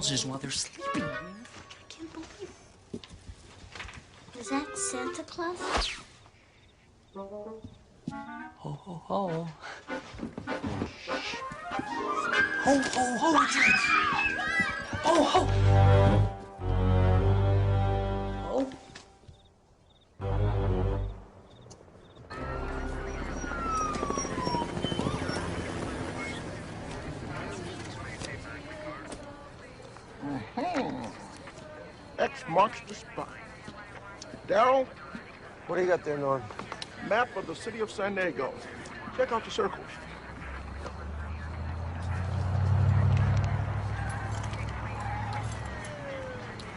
houses while they're sleeping. I can't believe it. Is that Santa Claus? Ho, ho, ho. Ho, ho, ho, ho, ho. Ho. X marks the spot. Daryl? What do you got there, Norm? Map of the city of San Diego. Check out the circles.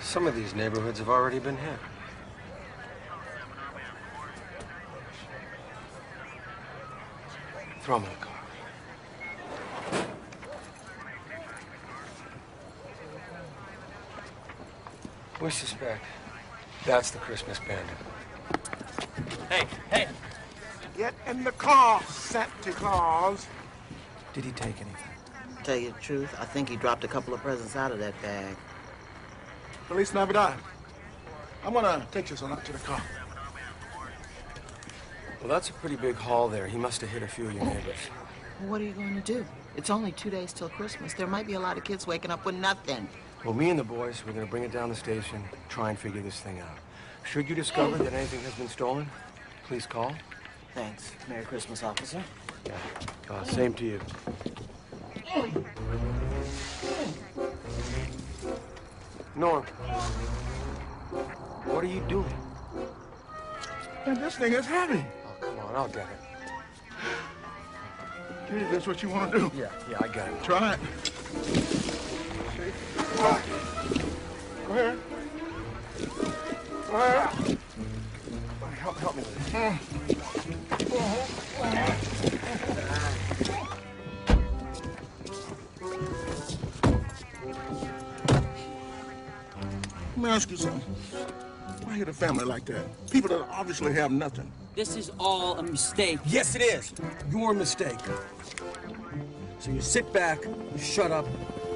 Some of these neighborhoods have already been hit. Throw them in the car. We suspect that's the Christmas bandit. Hey, hey. Get in the car, Santa Claus. Did he take anything? Tell you the truth, I think he dropped a couple of presents out of that bag. Feliz Navidad. I'm gonna take this one out to the car. Well, that's a pretty big haul there. He must have hit a few of your neighbors. Well, what are you going to do? It's only 2 days till Christmas. There might be a lot of kids waking up with nothing. Well, me and the boys, we're gonna bring it down the station, try and figure this thing out. Should you discover that anything has been stolen, please call. Thanks. Merry Christmas, officer. Yeah, same to you. Norm, what are you doing? Man, this thing is heavy. Oh, come on, I'll get it. Gee, that's what you want to do. Yeah, I got it. Try it. See? Go ahead. Go ahead. Help me with it. Let me ask you something. Why hit a family like that? People that obviously have nothing. This is all a mistake. Yes, it is. Your mistake. So you sit back, you shut up,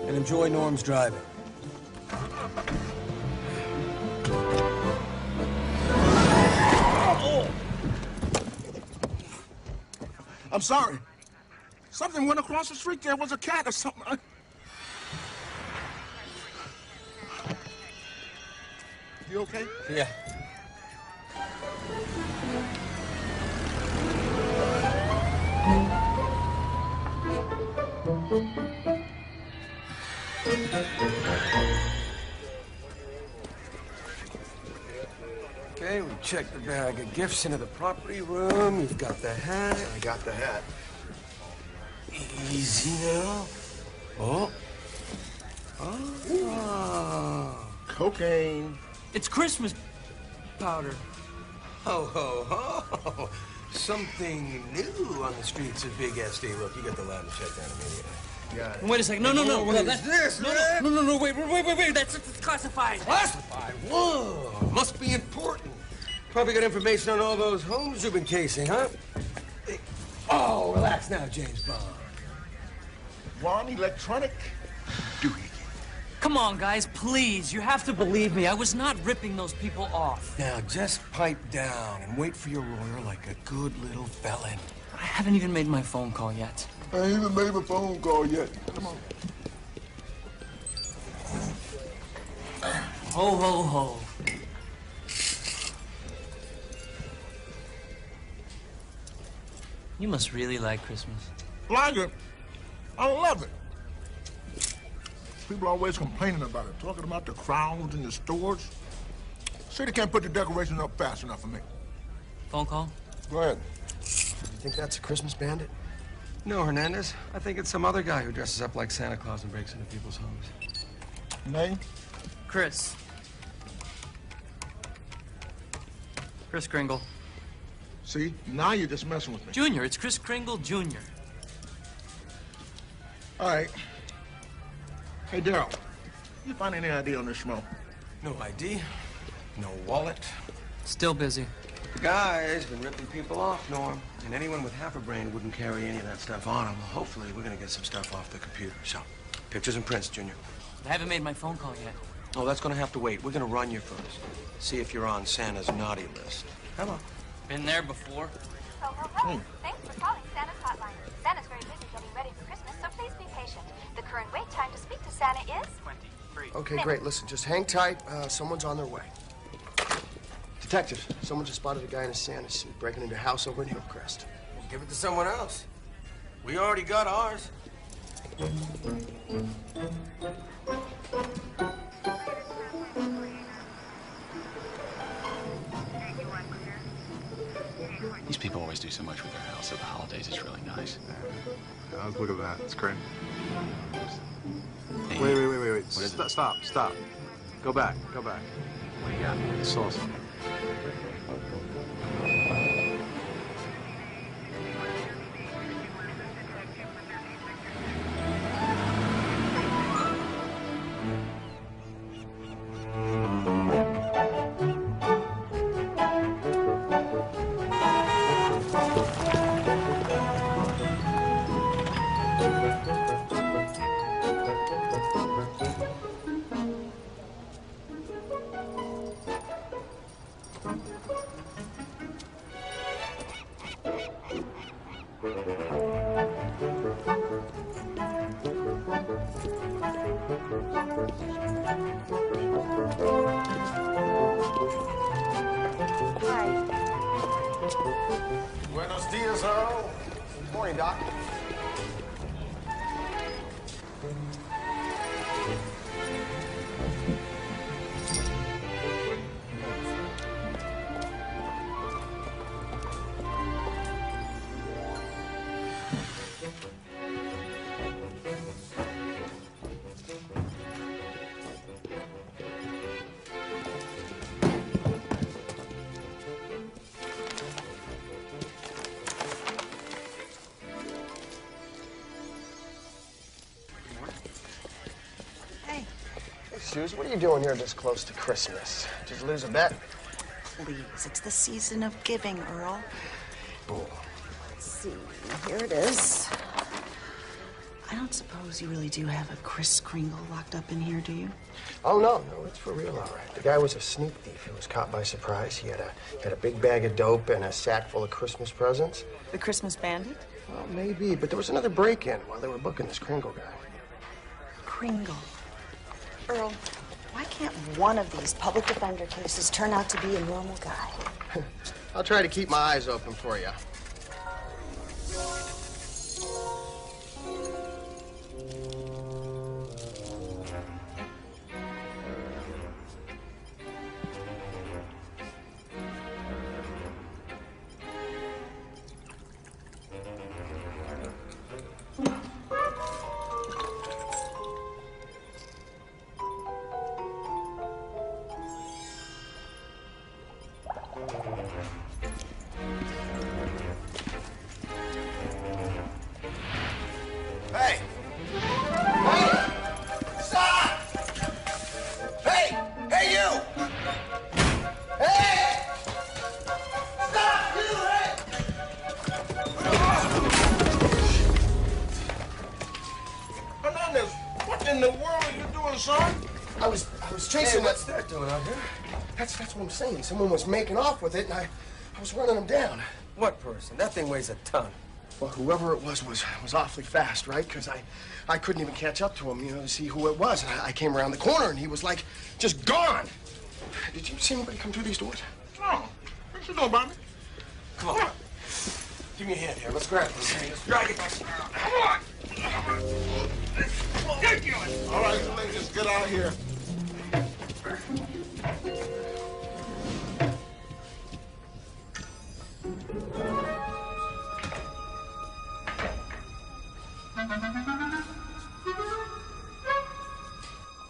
and enjoy Norm's driving. I'm sorry. Something went across the street. There was a cat or something. You okay? Yeah. Okay, we checked the bag of gifts into the property room. You've got the hat. I got the hat. Easy now. Oh. Oh. Cocaine. It's Christmas powder. Ho, ho, ho. Something new on the streets of Big SD. Look, you got the lab to check that immediately. Got it. Wait a second. No. What is this, man? No, wait. That's classified. Classified? Whoa. Must be important. Probably got information on all those homes you've been casing, huh? Oh, relax now, James Bond. One electronic. Do it. Come on, guys, please. You have to believe me. I was not ripping those people off. Now, just pipe down and wait for your lawyer like a good little felon. I haven't even made my phone call yet. I ain't even made a phone call yet. Come on. Ho, ho, ho. You must really like Christmas. Like it. I love it. People always complaining about it, talking about the crowds in the stores. Say they can't put the decorations up fast enough for me. Phone call? Go ahead. You think that's a Christmas bandit? No, Hernandez. I think it's some other guy who dresses up like Santa Claus and breaks into people's homes. Name? Chris. Chris Kringle. See, now you're just messing with me. Junior, it's Chris Kringle Jr. All right. Hey, Daryl, you find any idea on this schmo? No ID, no wallet. Still busy. The guy's been ripping people off, Norm. And anyone with half a brain wouldn't carry any of that stuff on him. Well, hopefully, we're gonna get some stuff off the computer. So, pictures and prints, Junior. I haven't made my phone call yet. Oh, that's gonna have to wait. We're gonna run you first. See if you're on Santa's naughty list. Come on. Been there before. Oh, hello. Thanks for calling Santa's hotline. Santa's very busy getting ready for Christmas, so please be patient. The current wait time to speak to Santa is 23. Okay, great. Listen, just hang tight. Someone's on their way. Detectives, someone just spotted a guy in a Santa suit breaking into a house over in Hillcrest. We'll give it to someone else. We already got ours. These people always do so much with their house at the holidays. It's really nice. Yeah, look at that. It's great. Hey, Wait. What is it? Stop. Go back. What do you got? Sauce. Buenos dias, Earl. Morning, Doc. Hey, Suze, what are you doing here this close to Christmas? Just lose a bet? please, it's the season of giving, Earl. Bull. Let's see, here it is. I don't suppose you really do have a Kris Kringle locked up in here, do you? Oh, no, it's for real, all right. The guy was a sneak thief who was caught by surprise. He had a big bag of dope and a sack full of Christmas presents. The Christmas Bandit? Well, maybe, but there was another break-in while they were booking this Kringle guy. Kringle. Earl, why can't one of these public defender cases turn out to be a normal guy? I'll try to keep my eyes open for you. Hey! Hey! Stop! Hey! Hey, you! Hey! Stop! You! Hey! Hernandez, what in the world are you doing, son? I was chasing Hey, what's that doing out here? That's what I'm saying. Someone was making off with it, and I was running him down. What person? That thing weighs a ton. Well, whoever it was awfully fast, right? Because I couldn't even catch up to him, to see who it was. And I came around the corner, and he was, like, just gone. Did you see anybody come through these doors? Oh, what you know about me? Come on. Give me a hand here. Let's grab this thing. Let's drag it back. Come on. All right, let's just get out of here.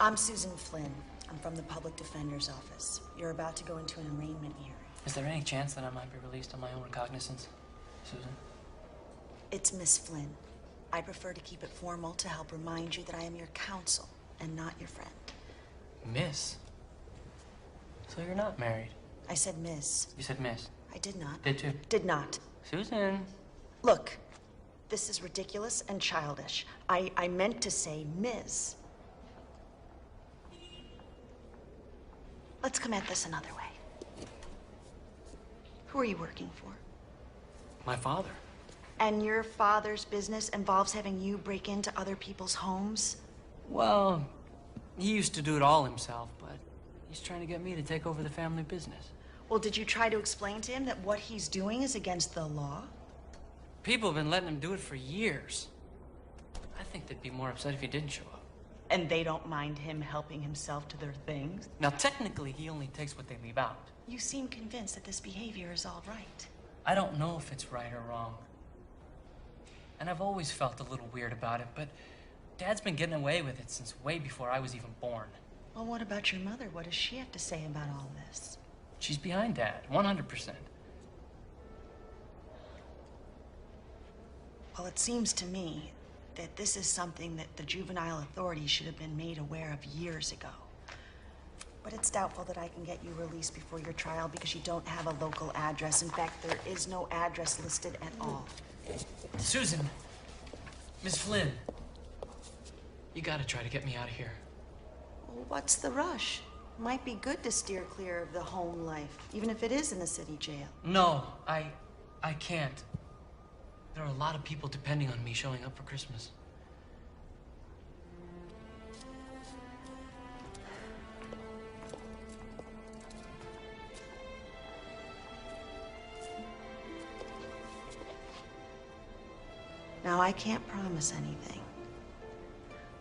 I'm Susan Flynn. I'm from the Public Defender's Office. You're about to go into an arraignment hearing. Is there any chance that I might be released on my own recognizance, Susan? It's Miss Flynn. I prefer to keep it formal to help remind you that I am your counsel and not your friend. Miss? So you're not married? I said miss. You said miss. I did not. Did you? Did not. Susan. Look, this is ridiculous and childish. I meant to say Ms. Let's come at this another way. Who are you working for? My father. And your father's business involves having you break into other people's homes? Well, he used to do it all himself, but he's trying to get me to take over the family business. Well, did you try to explain to him that what he's doing is against the law? People have been letting him do it for years. I think they'd be more upset if he didn't show up. And they don't mind him helping himself to their things? Now, technically, he only takes what they leave out. You seem convinced that this behavior is all right. I don't know if it's right or wrong. And I've always felt a little weird about it, but Dad's been getting away with it since way before I was even born. Well, what about your mother? What does she have to say about all this? She's behind Dad, 100%. Well, it seems to me that this is something that the juvenile authorities should have been made aware of years ago. But it's doubtful that I can get you released before your trial because you don't have a local address. In fact, there is no address listed at all. Susan, Miss Flynn, you gotta try to get me out of here. Well, what's the rush? Might be good to steer clear of the home life, even if it is in the city jail. No, I can't. There are a lot of people depending on me showing up for Christmas. Now, I can't promise anything,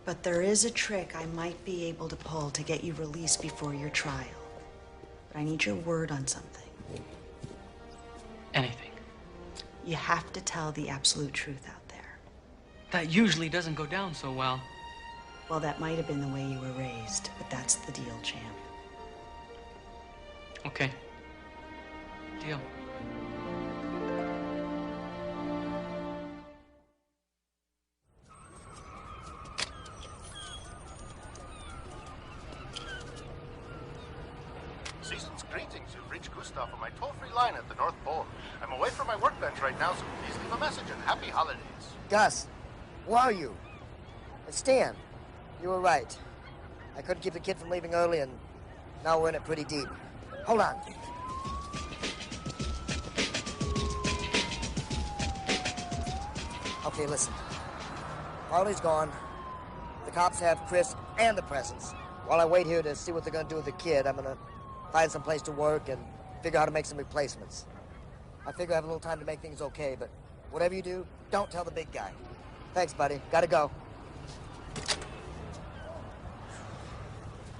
but there is a trick I might be able to pull to get you released before your trial. But I need your word on something. Anything. You have to tell the absolute truth out there. That usually doesn't go down so well. Well, that might have been the way you were raised, but that's the deal, champ. Okay. Deal. Season's greetings. You've reached Gustav on my toll-free line at the North Pole. I'm away from my workbench right now, so please leave a message and happy holidays. Gus, who are you? It's Stan. You were right. I couldn't keep the kid from leaving early, and now we're in it pretty deep. Hold on. Okay, listen. Harley's gone. The cops have Chris and the presents. While I wait here to see what they're gonna do with the kid, I'm gonna find some place to work and figure out how to make some replacements. I figure I have a little time to make things okay, but whatever you do, don't tell the big guy. Thanks, buddy. Gotta go.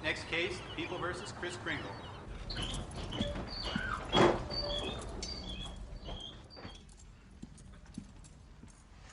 Next case, People versus Kris Kringle.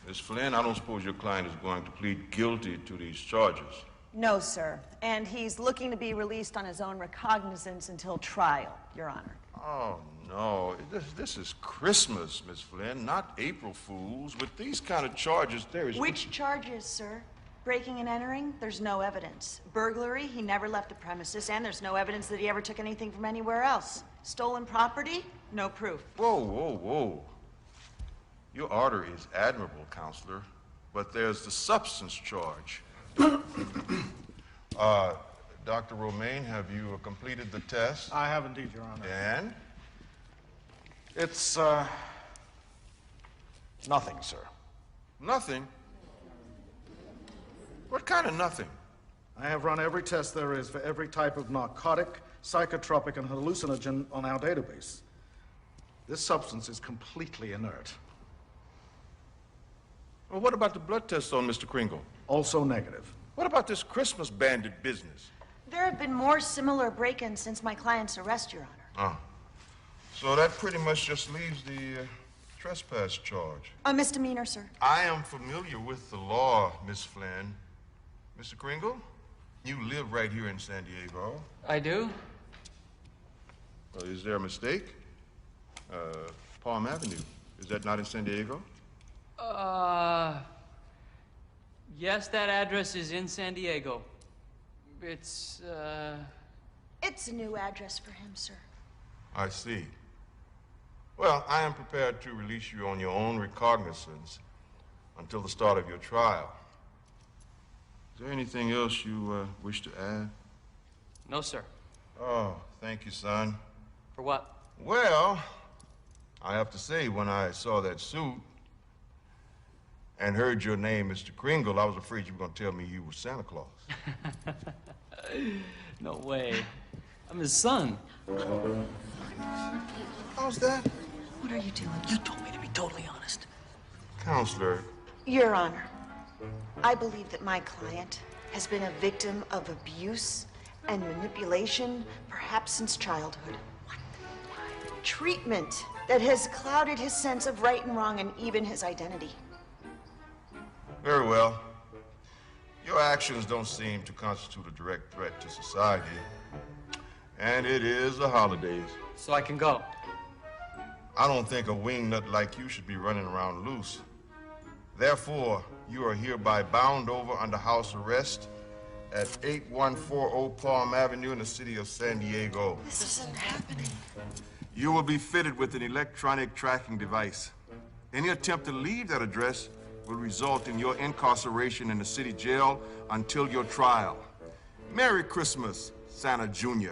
Miss Flynn, I don't suppose your client is going to plead guilty to these charges. No, sir. And he's looking to be released on his own recognizance until trial, Your Honor. Oh, no. This is Christmas, Miss Flynn, not April Fools. With these kind of charges, there is... Which charges, sir? Breaking and entering? There's no evidence. Burglary? He never left the premises, and there's no evidence that he ever took anything from anywhere else. Stolen property? No proof. Whoa, whoa, whoa. Your order is admirable, Counselor, but there's the substance charge. Dr. Romaine, have you completed the test? I have indeed, Your Honor. And? It's, nothing, sir. Nothing? What kind of nothing? I have run every test there is for every type of narcotic, psychotropic, and hallucinogen on our database. This substance is completely inert. Well, what about the blood test on Mr. Kringle? Also negative. What about this Christmas bandit business? There have been more similar break-ins since my client's arrest, Your Honor. Oh. So that pretty much just leaves the trespass charge. A misdemeanor, sir. I am familiar with the law, Miss Flynn. Mr. Kringle, you live right here in San Diego. I do? Well, is there a mistake? Palm Avenue, is that not in San Diego? Yes, that address is in San Diego. It's a new address for him, sir. I see. Well, I am prepared to release you on your own recognizance until the start of your trial. Is there anything else you wish to add? No, sir. Oh, thank you, son. For what? Well, I have to say, when I saw that suit and heard your name, Mr. Kringle, I was afraid you were going to tell me you were Santa Claus. No way. I'm his son. How's that? What are you doing? You told me to be totally honest. Counselor. Your Honor, I believe that my client has been a victim of abuse and manipulation, perhaps since childhood. Treatment that has clouded his sense of right and wrong and even his identity. Very well. Your actions don't seem to constitute a direct threat to society. And it is the holidays. So I can go. I don't think a wingnut like you should be running around loose. Therefore, you are hereby bound over under house arrest at 8140 Palm Avenue in the city of San Diego. This isn't happening. You will be fitted with an electronic tracking device. Any attempt to leave that address will result in your incarceration in the city jail until your trial. Merry Christmas, Santa Jr.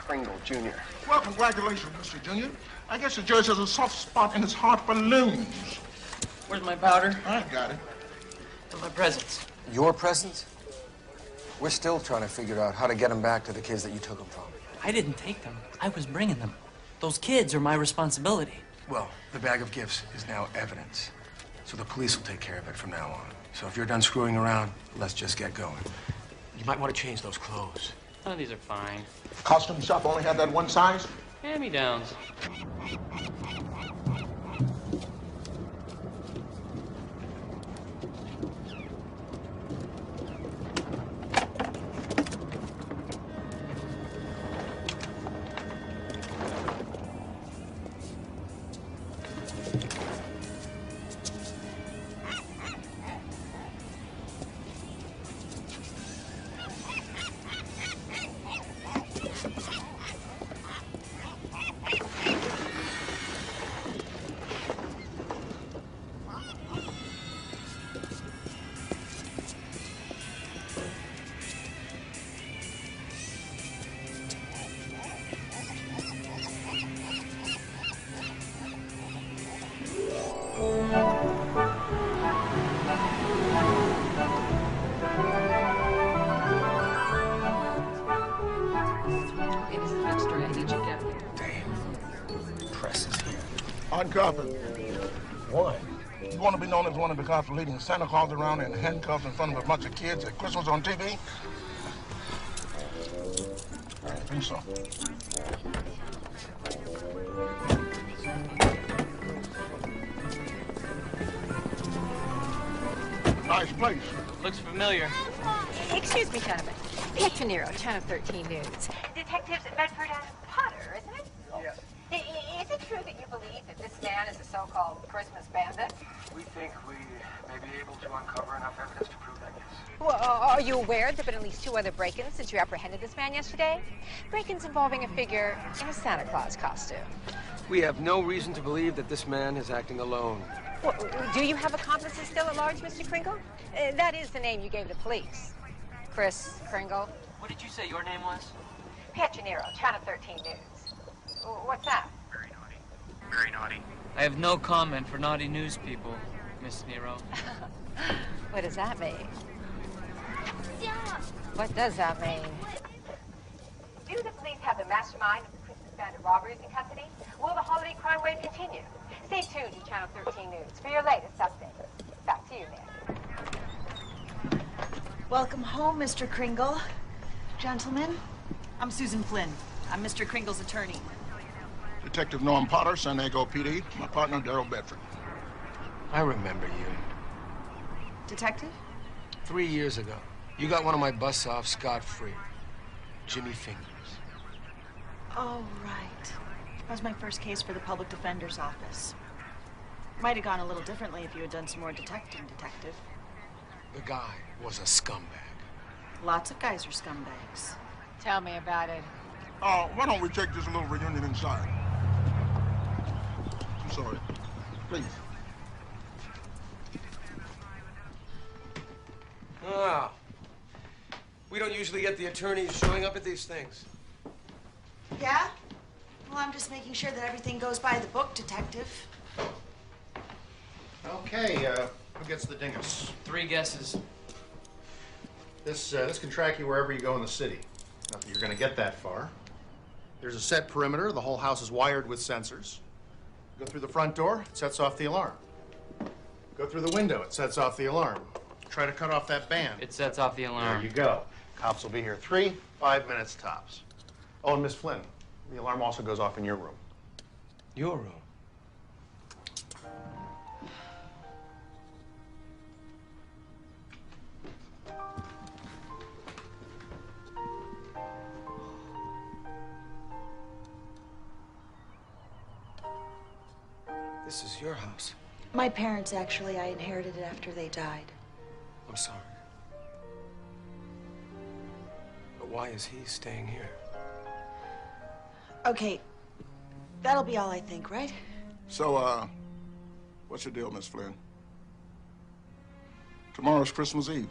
Kringle Jr. Well, congratulations, Mr. Junior. I guess the judge has a soft spot in his heart for loons. Where's my powder? I got it. And my presents. Your presents? We're still trying to figure out how to get them back to the kids that you took them from. I didn't take them. I was bringing them. Those kids are my responsibility. Well, the bag of gifts is now evidence. So the police will take care of it from now on. So if you're done screwing around, let's just get going. You might want to change those clothes. Oh, these are fine. Costume shop only had that one size? Hand-me-downs. Uncuff him. Why? You want to be known as one of the cops leading Santa Claus around in handcuffs in front of a bunch of kids at Christmas on TV? I think so. Nice place. Looks familiar. Excuse me, gentlemen. Pietro Nero, Channel 13 News. Detectives Bedford and Potter, isn't it? Yes. Is it true that you believe that this man is a so-called Christmas bandit? We think we may be able to uncover enough evidence to prove that, yes. Well, are you aware there have been at least 2 other break-ins since you apprehended this man yesterday? Break-ins involving a figure in a Santa Claus costume. We have no reason to believe that this man is acting alone. Well, do you have accomplices still at large, Mr. Kringle? That is the name you gave the police. Chris Kringle. What did you say your name was? Pietro Nero, Channel 13 News. What's that? Very naughty. Very naughty. I have no comment for naughty news people, Miss Nero. What does that mean? What does that mean? Do the police have the mastermind of the Christmas bandit robberies in custody? Will the holiday crime wave continue? Stay tuned to Channel 13 News for your latest updates. Back to you, Nick. Welcome home, Mr. Kringle. Gentlemen, I'm Susan Flynn. I'm Mr. Kringle's attorney. Detective Norm Potter, San Diego PD. My partner, Daryl Bedford. I remember you. Detective? 3 years ago, you got one of my busts off scot-free. Jimmy Fingers. Oh, right. That was my first case for the public defender's office. Might have gone a little differently if you had done some more detecting, Detective. The guy was a scumbag. Lots of guys are scumbags. Tell me about it. Why don't we take this little reunion inside? I'm sorry. Please. Ah. We don't usually get the attorneys showing up at these things. Yeah? Well, I'm just making sure that everything goes by the book, Detective. Okay, who gets the dingus? 3 guesses. This can track you wherever you go in the city. Not that you're going to get that far. There's a set perimeter. The whole house is wired with sensors. Go through the front door, it sets off the alarm. Go through the window, it sets off the alarm. Try to cut off that band. It sets off the alarm. There you go. Cops will be here 3-5 minutes tops. Oh, and Miss Flynn, the alarm also goes off in your room. Your room? This is your house. My parents, actually, I inherited it after they died. I'm sorry. But why is he staying here? Okay, that'll be all I think, right? So, what's your deal, Miss Flynn? Tomorrow's Christmas Eve.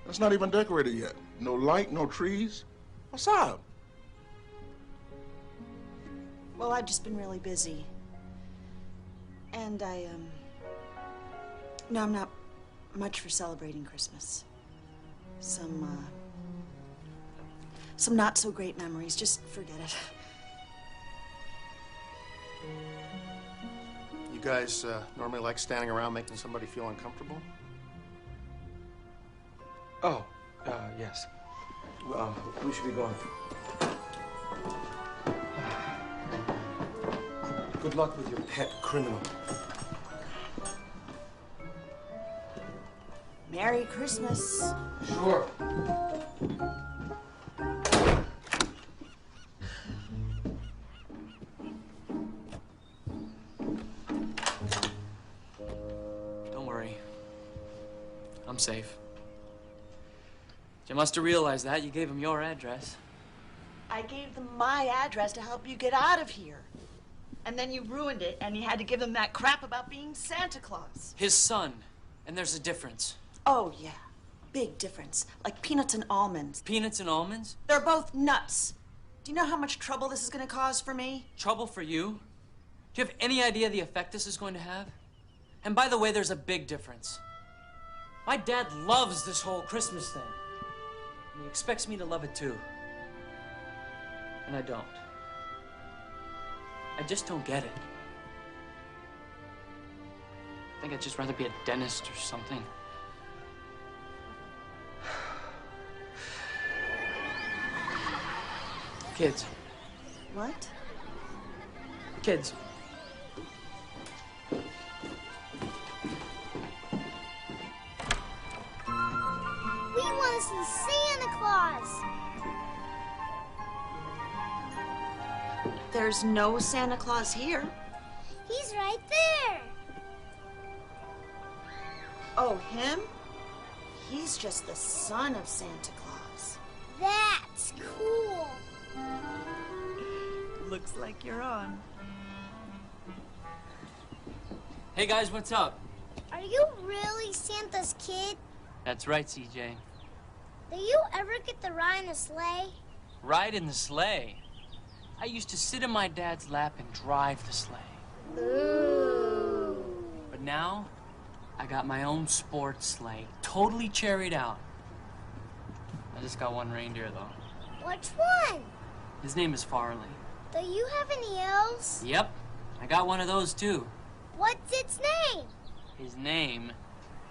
It's not even decorated yet. No light, no trees. What's up? Well, I've just been really busy. And no, I'm not much for celebrating Christmas. Some not so great memories. Just forget it. You guys normally like standing around making somebody feel uncomfortable? Oh, yes. We should be going. Good luck with your pet criminal. Merry Christmas. Sure. Don't worry. I'm safe. You must have realized that. You gave him your address. I gave them my address to help you get out of here. And then you ruined it, and you had to give them that crap about being Santa Claus. His son. And there's a difference. Oh, yeah. Big difference. Like peanuts and almonds. Peanuts and almonds? They're both nuts. Do you know how much trouble this is going to cause for me? Trouble for you? Do you have any idea the effect this is going to have? And by the way, there's a big difference. My dad loves this whole Christmas thing. And he expects me to love it too. And I don't. I just don't get it. I think I'd just rather be a dentist or something. Kids. What? Kids. We want to see Santa Claus. There's no Santa Claus here. He's right there. Oh, him? He's just the son of Santa Claus. That's cool. Looks like you're on. Hey guys, what's up? Are you really Santa's kid? That's right, CJ. Do you ever get to ride in a sleigh? Ride in the sleigh? I used to sit in my dad's lap and drive the sleigh. Ooh. But now, I got my own sports sleigh, totally cherried out. I just got one reindeer, though. Which one? His name is Farley. Do you have any elves? Yep, I got one of those, too. What's its name? His name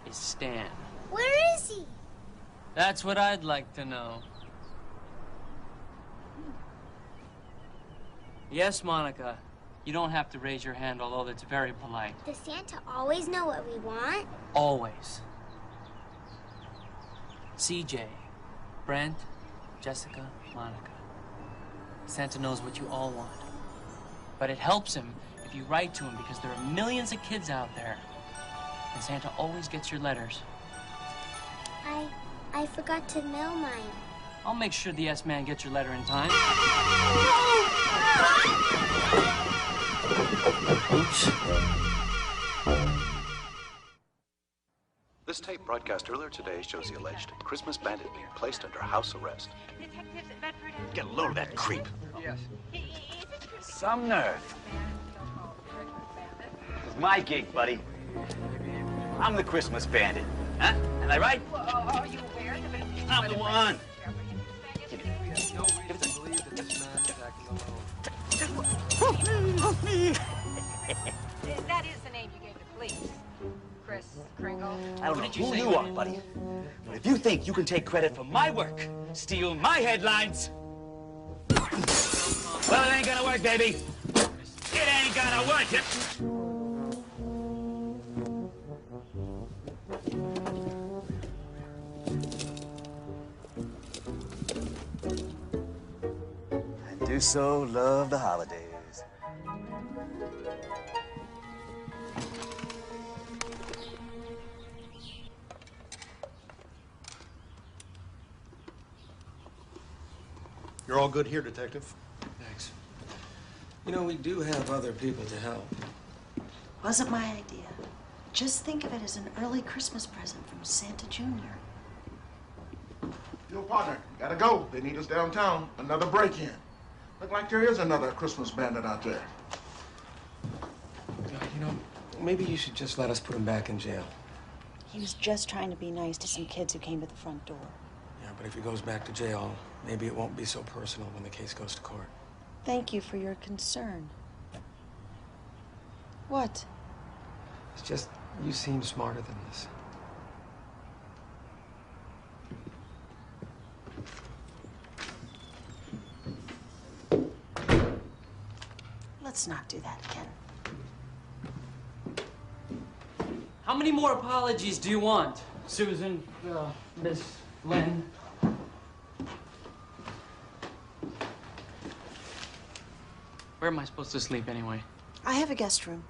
is Stan. Where is he? That's what I'd like to know. Yes, Monica. You don't have to raise your hand, although that's very polite. Does Santa always know what we want? Always. CJ, Brent, Jessica, Monica. Santa knows what you all want. But it helps him if you write to him because there are millions of kids out there. And Santa always gets your letters. I forgot to mail mine. I'll make sure the S-Man gets your letter in time. Oops. This tape broadcast earlier today shows the alleged Christmas bandit being placed under house arrest. Detectives at Bedford. Get a load of that creep. Yes. Some nerve. It's my gig, buddy. I'm the Christmas bandit. Huh? Am I right? Well, are you aware that I'm the one. That is the name you gave the police. Chris Kringle. I don't know who you are, buddy, but if you think you can take credit for my work, steal my headlines, well, it ain't gonna work, baby. It ain't gonna work. I do so love the holidays. You're all good here, Detective. Thanks. You know, we do have other people to help. Wasn't my idea. Just think of it as an early Christmas present from Santa Jr. Yo, partner, gotta go. They need us downtown. Another break-in. Look like there is another Christmas bandit out there. You know, maybe you should just let us put him back in jail. He was just trying to be nice to some kids who came to the front door. Yeah, but if he goes back to jail, maybe it won't be so personal when the case goes to court. Thank you for your concern. What? It's just, you seem smarter than this. Let's not do that again. How many more apologies do you want, Susan, Miss Lynn? Where am I supposed to sleep anyway? I have a guest room.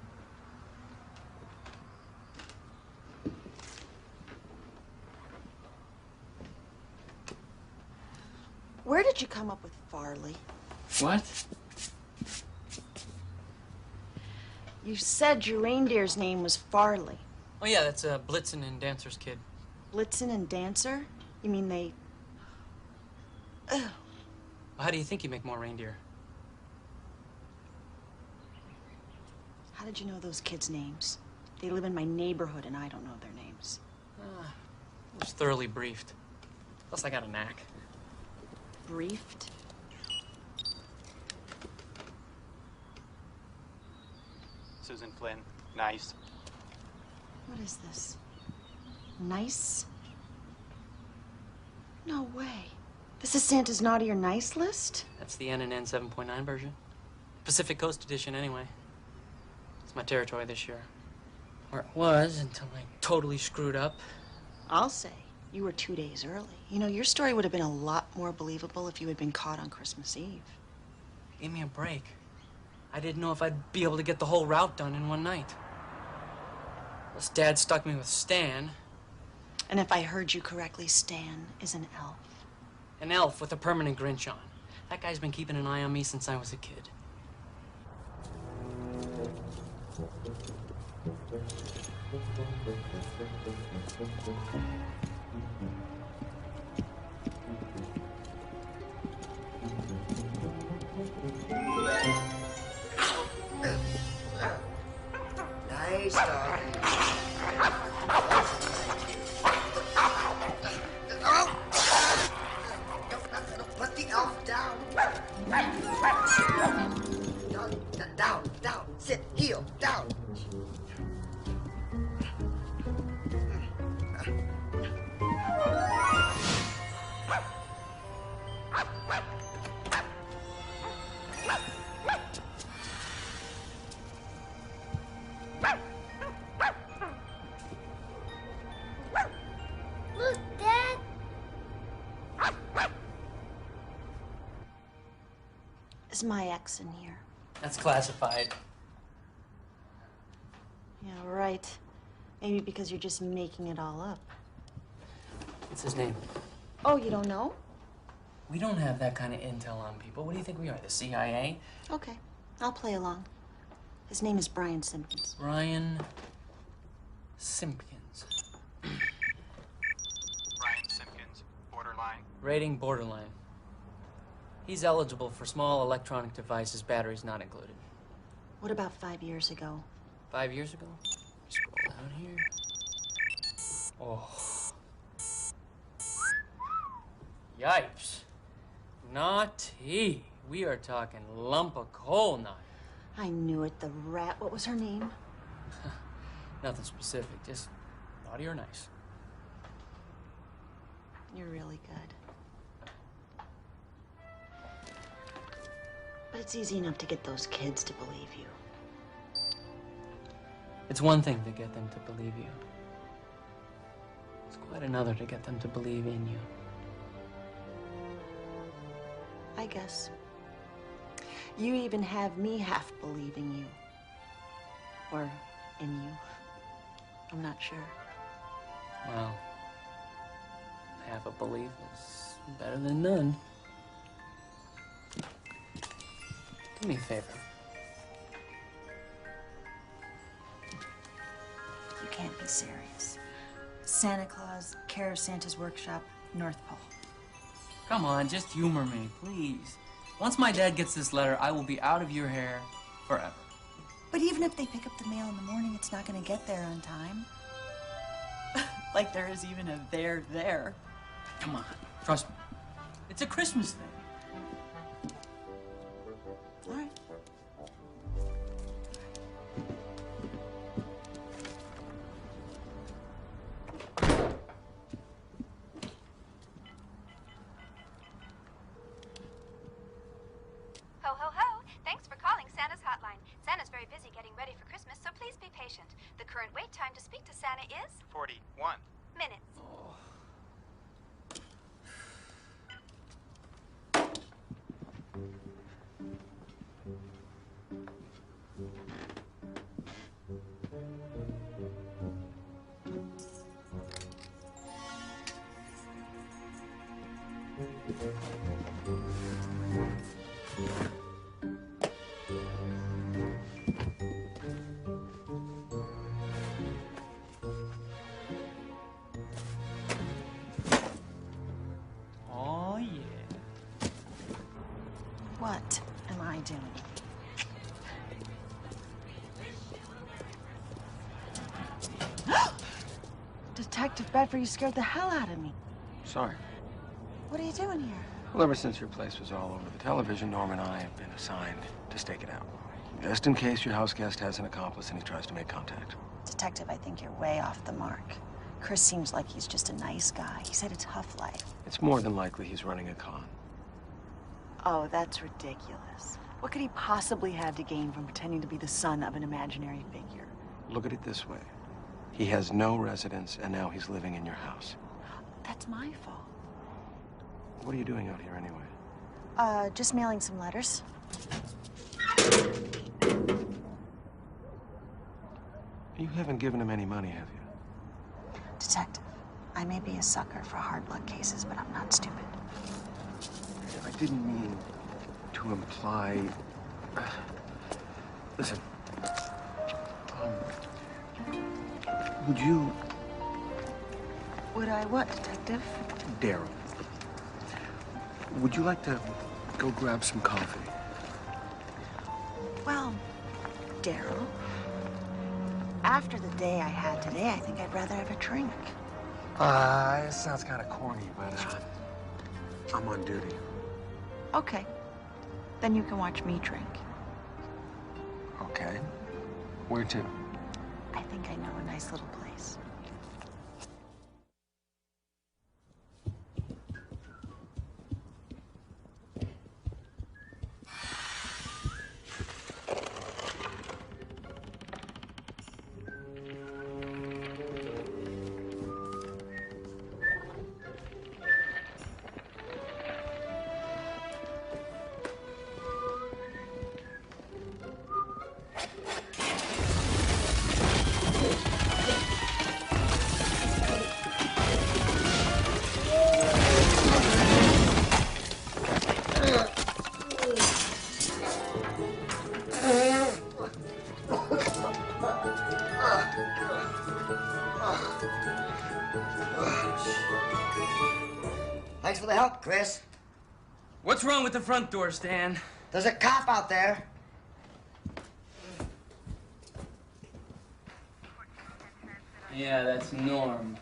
Where did you come up with Farley? What? You said your reindeer's name was Farley. Oh yeah, that's Blitzen and Dancer's kid. Blitzen and Dancer? You mean they... Ugh. How do you think you make more reindeer? How did you know those kids' names? They live in my neighborhood and I don't know their names. I was thoroughly briefed. Plus I got a knack. Briefed? Susan Flynn, nice. What is this? Nice? No way. This is Santa's naughty or nice list? That's the NNN 7.9 version. Pacific Coast edition, anyway. It's my territory this year. Or it was until I totally screwed up. I'll say. You were 2 days early. You know, your story would have been a lot more believable if you had been caught on Christmas Eve. Give me a break. I didn't know if I'd be able to get the whole route done in one night. Plus, Dad stuck me with Stan. And if I heard you correctly, Stan is an elf. An elf with a permanent Grinch on. That guy's been keeping an eye on me since I was a kid. Nice doggy. Put the elf down. Down. Sit, heel, down. Look, Dad. Is my ex in here? That's classified. Yeah, right. Maybe because you're just making it all up. What's his name? Oh, you don't know? We don't have that kind of intel on people. What do you think we are, the CIA? Okay, I'll play along. His name is Brian Simpkins. Brian Simpkins. Rating borderline. He's eligible for small electronic devices, batteries not included. What about 5 years ago? 5 years ago? Scroll down here. Oh. Yipes. Naughty. We are talking lump of coal naughty. I knew it, the rat. What was her name? Nothing specific, just naughty or nice. You're really good. But it's easy enough to get those kids to believe you. It's one thing to get them to believe you. It's quite another to get them to believe in you. I guess. You even have me half believing you. Or in you. I'm not sure. Well, half a belief is better than none. Do me a favor. You can't be serious. Santa Claus, care of Santa's Workshop, North Pole. Come on, just humor me, please. Once my dad gets this letter, I will be out of your hair forever. But even if they pick up the mail in the morning, it's not going to get there on time. Like there is even a there. Come on, trust me. It's a Christmas thing. All right. Ho, ho, ho. Thanks for calling Santa's hotline. Santa's very busy getting ready for Christmas, so please be patient. The current wait time to speak to Santa is 41 minutes. Oh, yeah. What am I doing? Detective Bedford, you scared the hell out of me. Sorry. What are you doing here? Well, ever since your place was all over the television, Norm and I have been assigned to stake it out. Just in case your house guest has an accomplice and he tries to make contact. Detective, I think you're way off the mark. Chris seems like he's just a nice guy. He's had a tough life. It's more than likely he's running a con. Oh, that's ridiculous. What could he possibly have to gain from pretending to be the son of an imaginary figure? Look at it this way. He has no residence, and now he's living in your house. That's my fault. What are you doing out here anyway? Just mailing some letters. You haven't given him any money, have you? Detective, I may be a sucker for hard luck cases, but I'm not stupid. I didn't mean to imply... Listen. Would you... Would I what, Detective? Daryl. Would you like to go grab some coffee? Well, Daryl, after the day I had today, I think I'd rather have a drink. It sounds kind of corny, but I'm on duty. Okay. Then you can watch me drink. Okay. Where to? I think I know a nice little place. Chris? What's wrong with the front door, Stan? There's a cop out there. Yeah, that's Norm.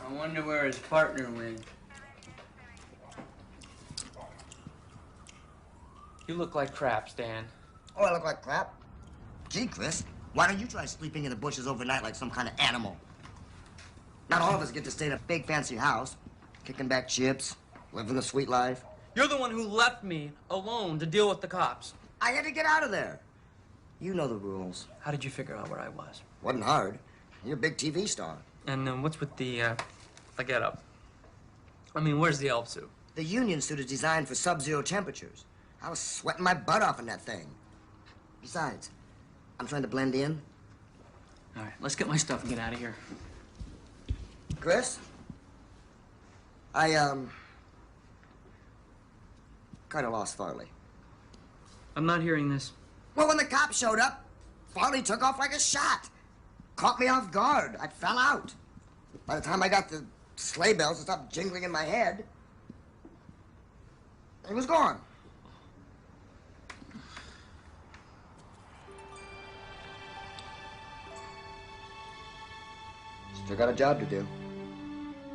I wonder where his partner went. You look like crap, Stan. Oh, I look like crap? Gee, Chris, why don't you try sleeping in the bushes overnight like some kind of animal? Not all of us get to stay in a big fancy house, kicking back chips, living a sweet life. You're the one who left me alone to deal with the cops. I had to get out of there. You know the rules. How did you figure out where I was? Wasn't hard. You're a big TV star. And what's with the get-up? I mean, where's the elf suit? The Union suit is designed for sub-zero temperatures. I was sweating my butt off in that thing. Besides, I'm trying to blend in. All right, let's get my stuff and get out of here. Chris? I, kind of lost Farley. I'm not hearing this. Well, when the cops showed up, Farley took off like a shot. Caught me off guard. I fell out. By the time I got the sleigh bells to stop jingling in my head, he was gone. Still got a job to do.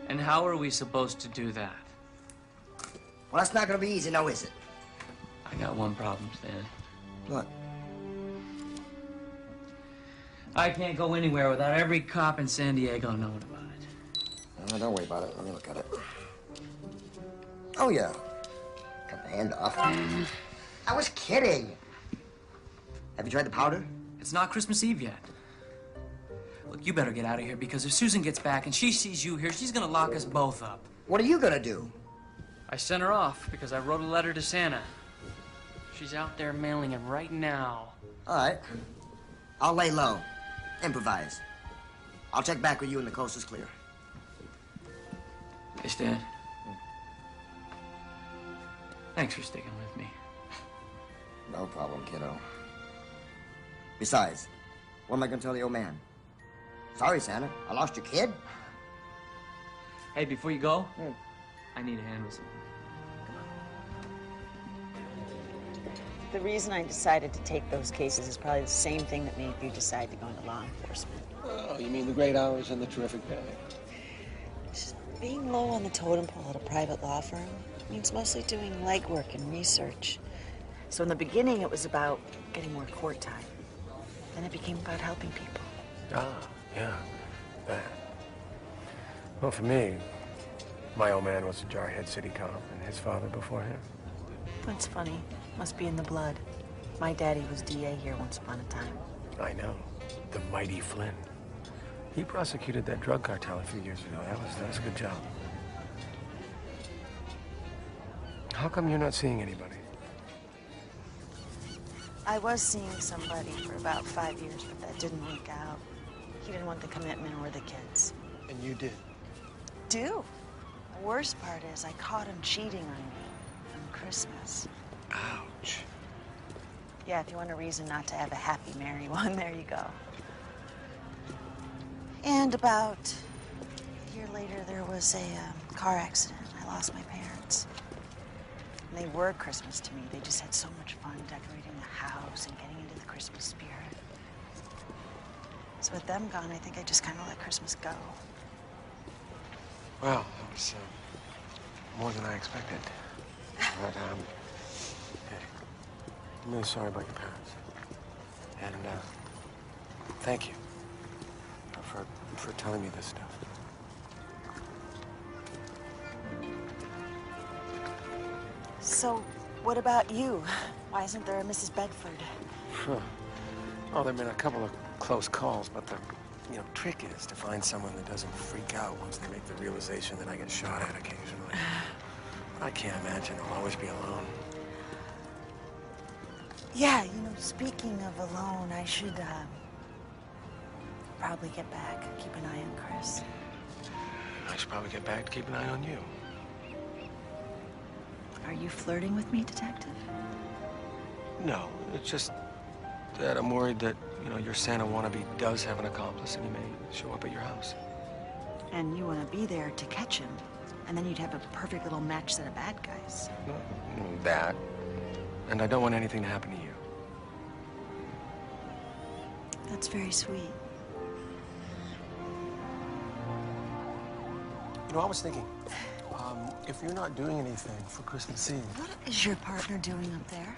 And how are we supposed to do that? Well, that's not gonna be easy, now is it? I got one problem, Stan. What? I can't go anywhere without every cop in San Diego knowing about it. Oh, don't worry about it. Let me look at it. Oh, yeah. Cut the hand off. I was kidding. Have you tried the powder? It's not Christmas Eve yet. Look, you better get out of here, because if Susan gets back and she sees you here, she's gonna lock us both up. What are you gonna do? I sent her off because I wrote a letter to Santa. She's out there mailing it right now. All right. I'll lay low. Improvise. I'll check back with you when the coast is clear. Hey, Stan. Thanks for sticking with me. No problem, kiddo. Besides, what am I gonna tell the old man? Sorry, Santa. I lost your kid. Hey, before you go, I need a hand with something. The reason I decided to take those cases is probably the same thing that made you decide to go into law enforcement. Oh, you mean the great hours and the terrific pay? Just being low on the totem pole at a private law firm means mostly doing legwork and research. So in the beginning, it was about getting more court time. Then it became about helping people. Ah, yeah, that. Well, for me, my old man was a jarhead city cop, and his father before him. That's funny. Must be in the blood. My daddy was DA here once upon a time. I know. The mighty Flynn. He prosecuted that drug cartel a few years ago. That was a good job. How come you're not seeing anybody? I was seeing somebody for about 5 years, but that didn't work out. He didn't want the commitment or the kids. And you did? Do. The worst part is I caught him cheating on me on Christmas. Ouch. Yeah, if you want a reason not to have a happy, merry one, there you go. And about a year later, there was a car accident. I lost my parents. And they were Christmas to me. They just had so much fun decorating the house and getting into the Christmas spirit. So with them gone, I think I just kind of let Christmas go. Well, that was more than I expected. But, hey, I'm really sorry about your parents. And, thank you for telling me this stuff. So, what about you? Why isn't there a Mrs. Bedford? Huh. Oh, there've been a couple of close calls, but the, trick is to find someone that doesn't freak out once they make the realization that I get shot at occasionally. I can't imagine I'll always be alone. Yeah, speaking of alone, I should, probably get back, keep an eye on Chris. I should probably get back to keep an eye on you. Are you flirting with me, Detective? No, it's just that I'm worried that, your Santa wannabe does have an accomplice and he may show up at your house. And you want to be there to catch him. And then you'd have a perfect little match set of bad guys. That. And I don't want anything to happen to you. That's very sweet. You know, I was thinking, if you're not doing anything for Christmas Eve... What is your partner doing up there?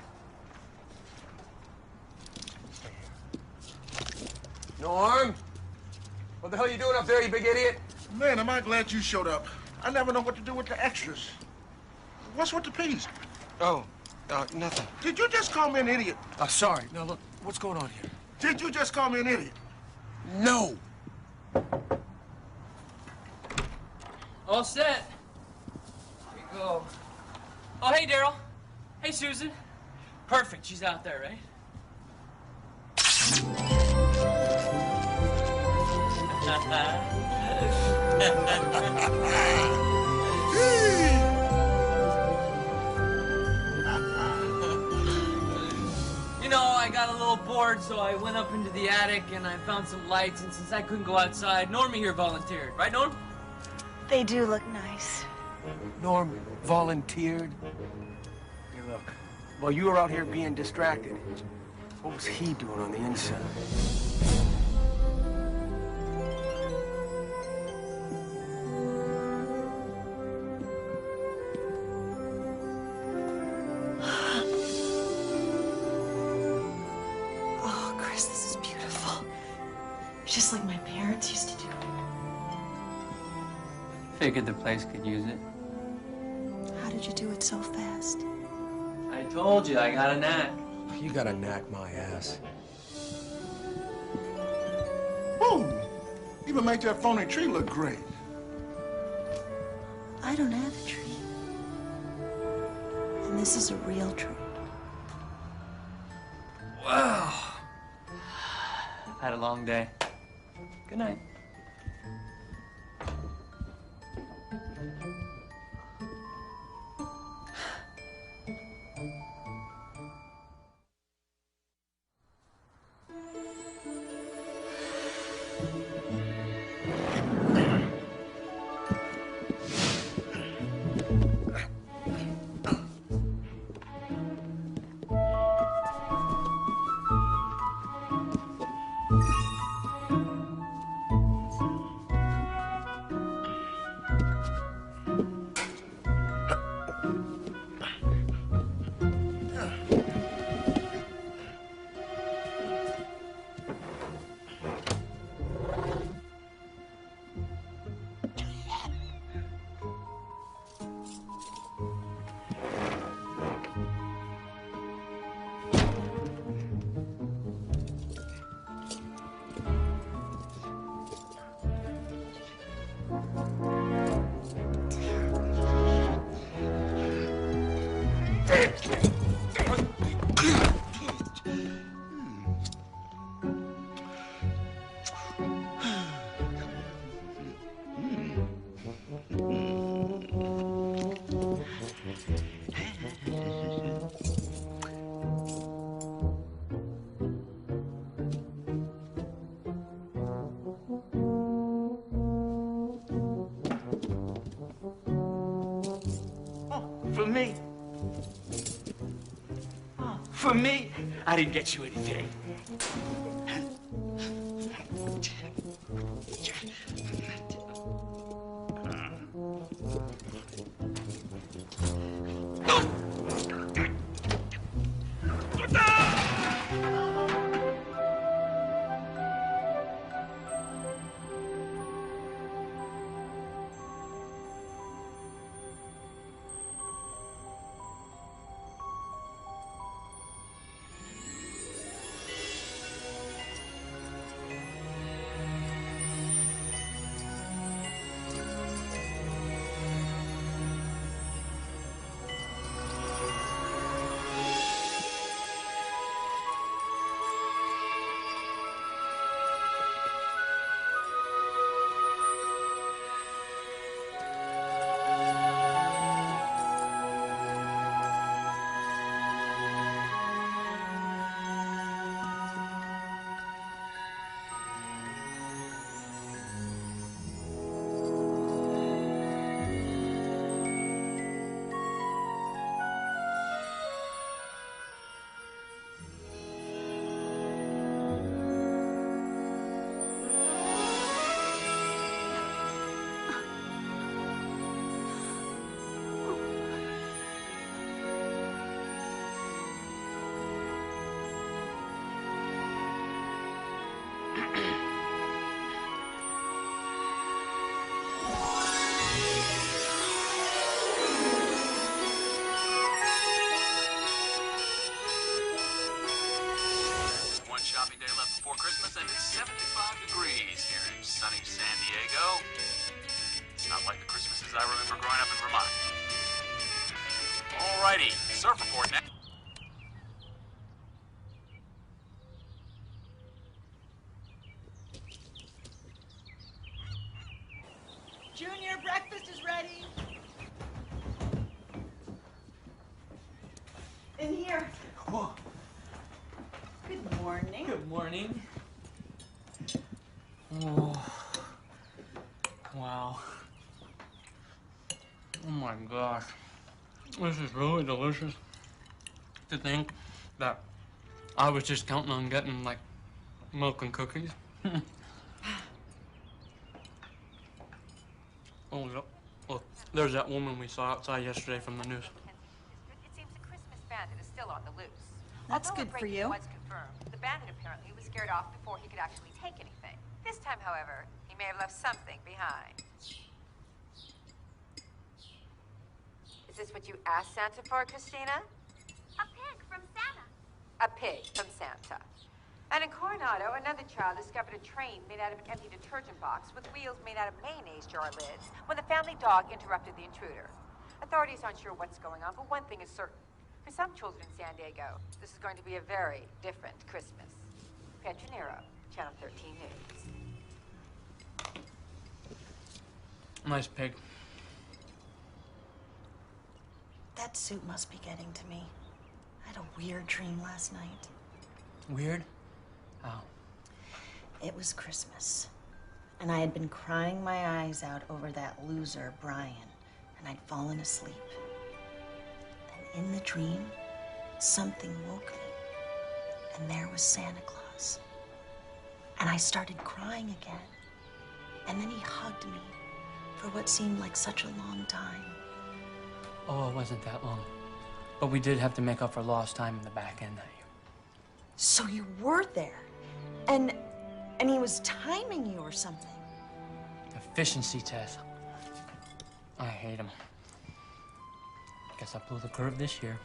Norm? What the hell are you doing up there, you big idiot? Man, am I glad you showed up. I never know what to do with the extras. What's with the peas? Oh, nothing. Did you just call me an idiot? Sorry. Now, look, what's going on here? Did you just call me an idiot? No. All set. Here you go. Oh, hey, Daryl. Hey, Susan. Perfect. She's out there, right? You know, I got a little bored, so I went up into the attic and I found some lights, and since I couldn't go outside, Normie here volunteered. Right, Norm? They do look nice. Norm volunteered? Hey, look, while you were out here being distracted, what was he doing on the inside? Oh, Chris, this is beautiful. Just like my parents used to do. Figured the place could use it. How did you do it so fast? I told you, I got a knack. You got a knack, my ass. Boom! Even make that phony tree look great. I don't have a tree. And this is a real tree. Wow. Had a long day. Good night. For me? For me? I didn't get you anything. ready. In here. Whoa. Good morning. Good morning. Oh. Wow. Oh my gosh. This is really delicious. To think that I was just counting on getting, like, milk and cookies. Oh, look, there's that woman we saw outside yesterday from the news. It seems the Christmas bandit is still on the loose. That's Although good a for break-in you. was confirmed, the bandit apparently was scared off before he could actually take anything. This time, however, he may have left something behind. Is this what you asked Santa for, Christina? A pig from Santa. A pig from Santa. And in Coronado, another child discovered a train made out of an empty detergent box with wheels made out of mayonnaise jar lids when the family dog interrupted the intruder. Authorities aren't sure what's going on, but one thing is certain. For some children in San Diego, this is going to be a very different Christmas. Petronero, Channel 13 News. Nice pig. That suit must be getting to me. I had a weird dream last night. Weird? How? It was Christmas, and I had been crying my eyes out over that loser, Brian, and I'd fallen asleep. Then in the dream, something woke me, and there was Santa Claus. And I started crying again, and then he hugged me for what seemed like such a long time. Oh, it wasn't that long. But we did have to make up for lost time in the back end that year. So you were there, and he was timing you or something. Efficiency test. I hate him. Guess I blew the curve this year.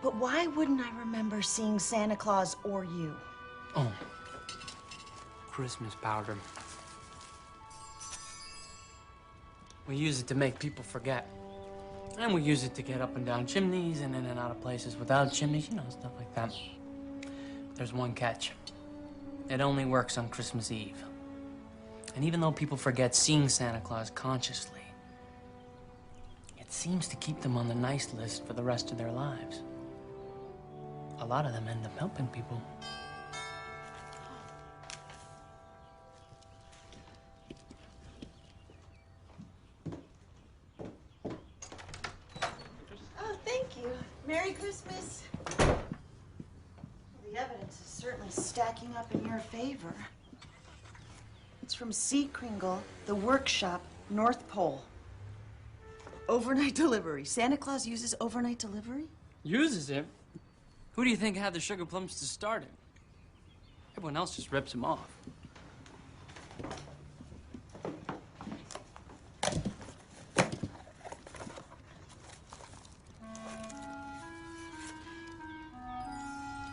But why wouldn't I remember seeing Santa Claus or you? Oh. Christmas powder. We use it to make people forget. And we use it to get up and down chimneys and in and out of places without chimneys, you know, stuff like that. There's one catch. It only works on Christmas Eve. And even though people forget seeing Santa Claus consciously, it seems to keep them on the nice list for the rest of their lives. A lot of them end up helping people. Oh, thank you. Merry Christmas. The evidence is certainly stacking up in your favor. It's from C. Kringle, The Workshop, North Pole. Overnight delivery. Santa Claus uses overnight delivery? Uses it? Who do you think had the sugar plums to start it? Everyone else just rips them off.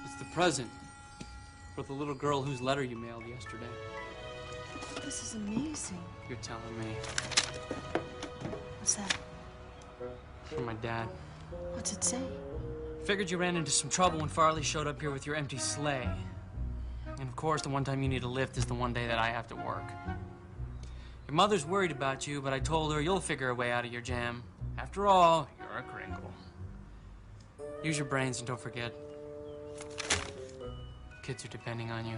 It's the present for the little girl whose letter you mailed yesterday. This is amazing. You're telling me. What's that? From my dad. What's it say? Figured you ran into some trouble when Farley showed up here with your empty sleigh. And of course, the one time you need a lift is the one day that I have to work. Your mother's worried about you, but I told her you'll figure a way out of your jam. After all, you're a Kringle. Use your brains and don't forget. Kids are depending on you.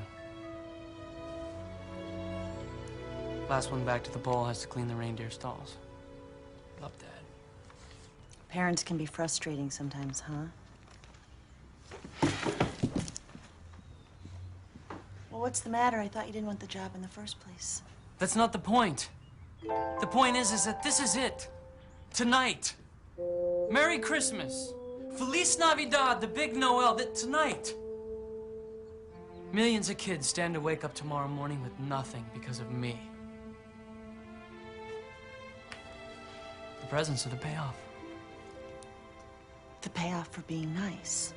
Last one back to the pole has to clean the reindeer stalls. Love, Dad. Parents can be frustrating sometimes, huh? Well, what's the matter? I thought you didn't want the job in the first place. That's not the point. The point is that this is it. Tonight. Merry Christmas. Feliz Navidad, the big Noel, that tonight. Millions of kids stand to wake up tomorrow morning with nothing because of me. The presents are the payoff. The payoff for being nice.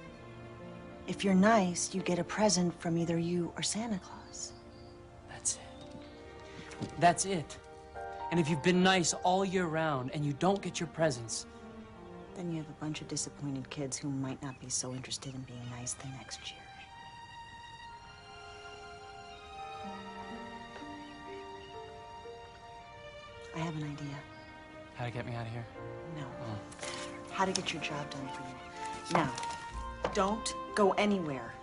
If you're nice, you get a present from either you or Santa Claus. That's it. That's it. And if you've been nice all year round and you don't get your presents, then you have a bunch of disappointed kids who might not be so interested in being nice the next year. have an idea. How to get me out of here? No. How to get your job done for you. Now, don't go anywhere.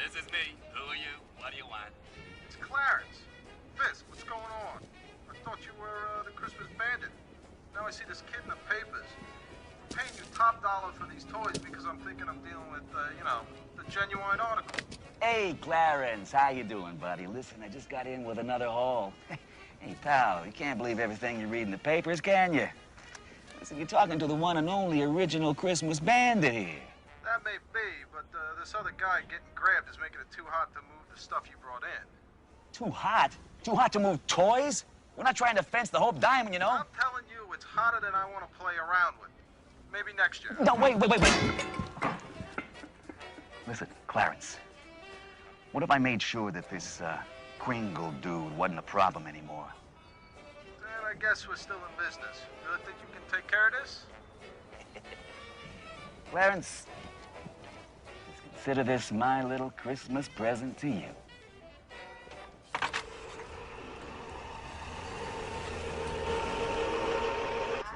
This is me. Who are you? What do you want? It's Clarence. Fisk, what's going on? I thought you were the Christmas Bandit. Now I see this kid in the papers. I'm paying you top dollar for these toys because I'm thinking I'm dealing with, you know, the genuine article. Hey, Clarence, how you doing, buddy? Listen, I just got in with another haul. Hey, pal, you can't believe everything you read in the papers, can you? Listen, you're talking to the one and only original Christmas Bandit here. That may be, but this other guy getting grabbed is making it too hot to move the stuff you brought in. Too hot? Too hot to move toys? We're not trying to fence the Hope Diamond, you know? I'm telling you, it's hotter than I want to play around with. Maybe next year. No, wait. Listen, Clarence, what if I made sure that this Kringle dude wasn't a problem anymore? Then I guess we're still in business. You really think you can take care of this? Clarence, consider this my little Christmas present to you.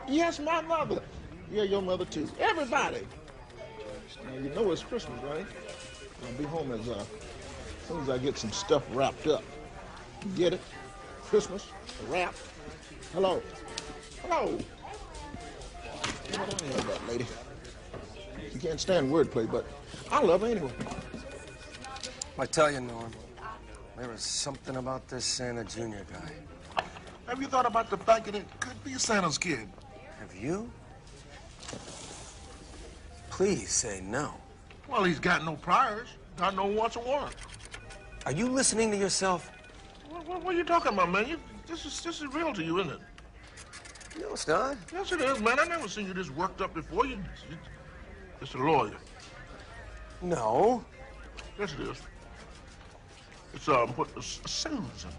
Yes, my mother. Yeah, your mother too. Everybody. Now, you know it's Christmas, right? I'll be home as soon as I get some stuff wrapped up. You get it? Christmas, a wrap. Hello. Hello. I don't know that lady. You can't stand wordplay, but I love her anyway. I tell you, Norm, there is something about this Santa Jr. guy. Have you thought about the fact that it could be Santa's kid? Have you? Please say no. Well, he's got no priors, got no wants or warrants. Are you listening to yourself? What are you talking about, man? This is real to you, isn't it? No, it's not. Yes, it is, man. I never seen you this worked up before. You're just a lawyer. No. Yes, it is. It's Susan.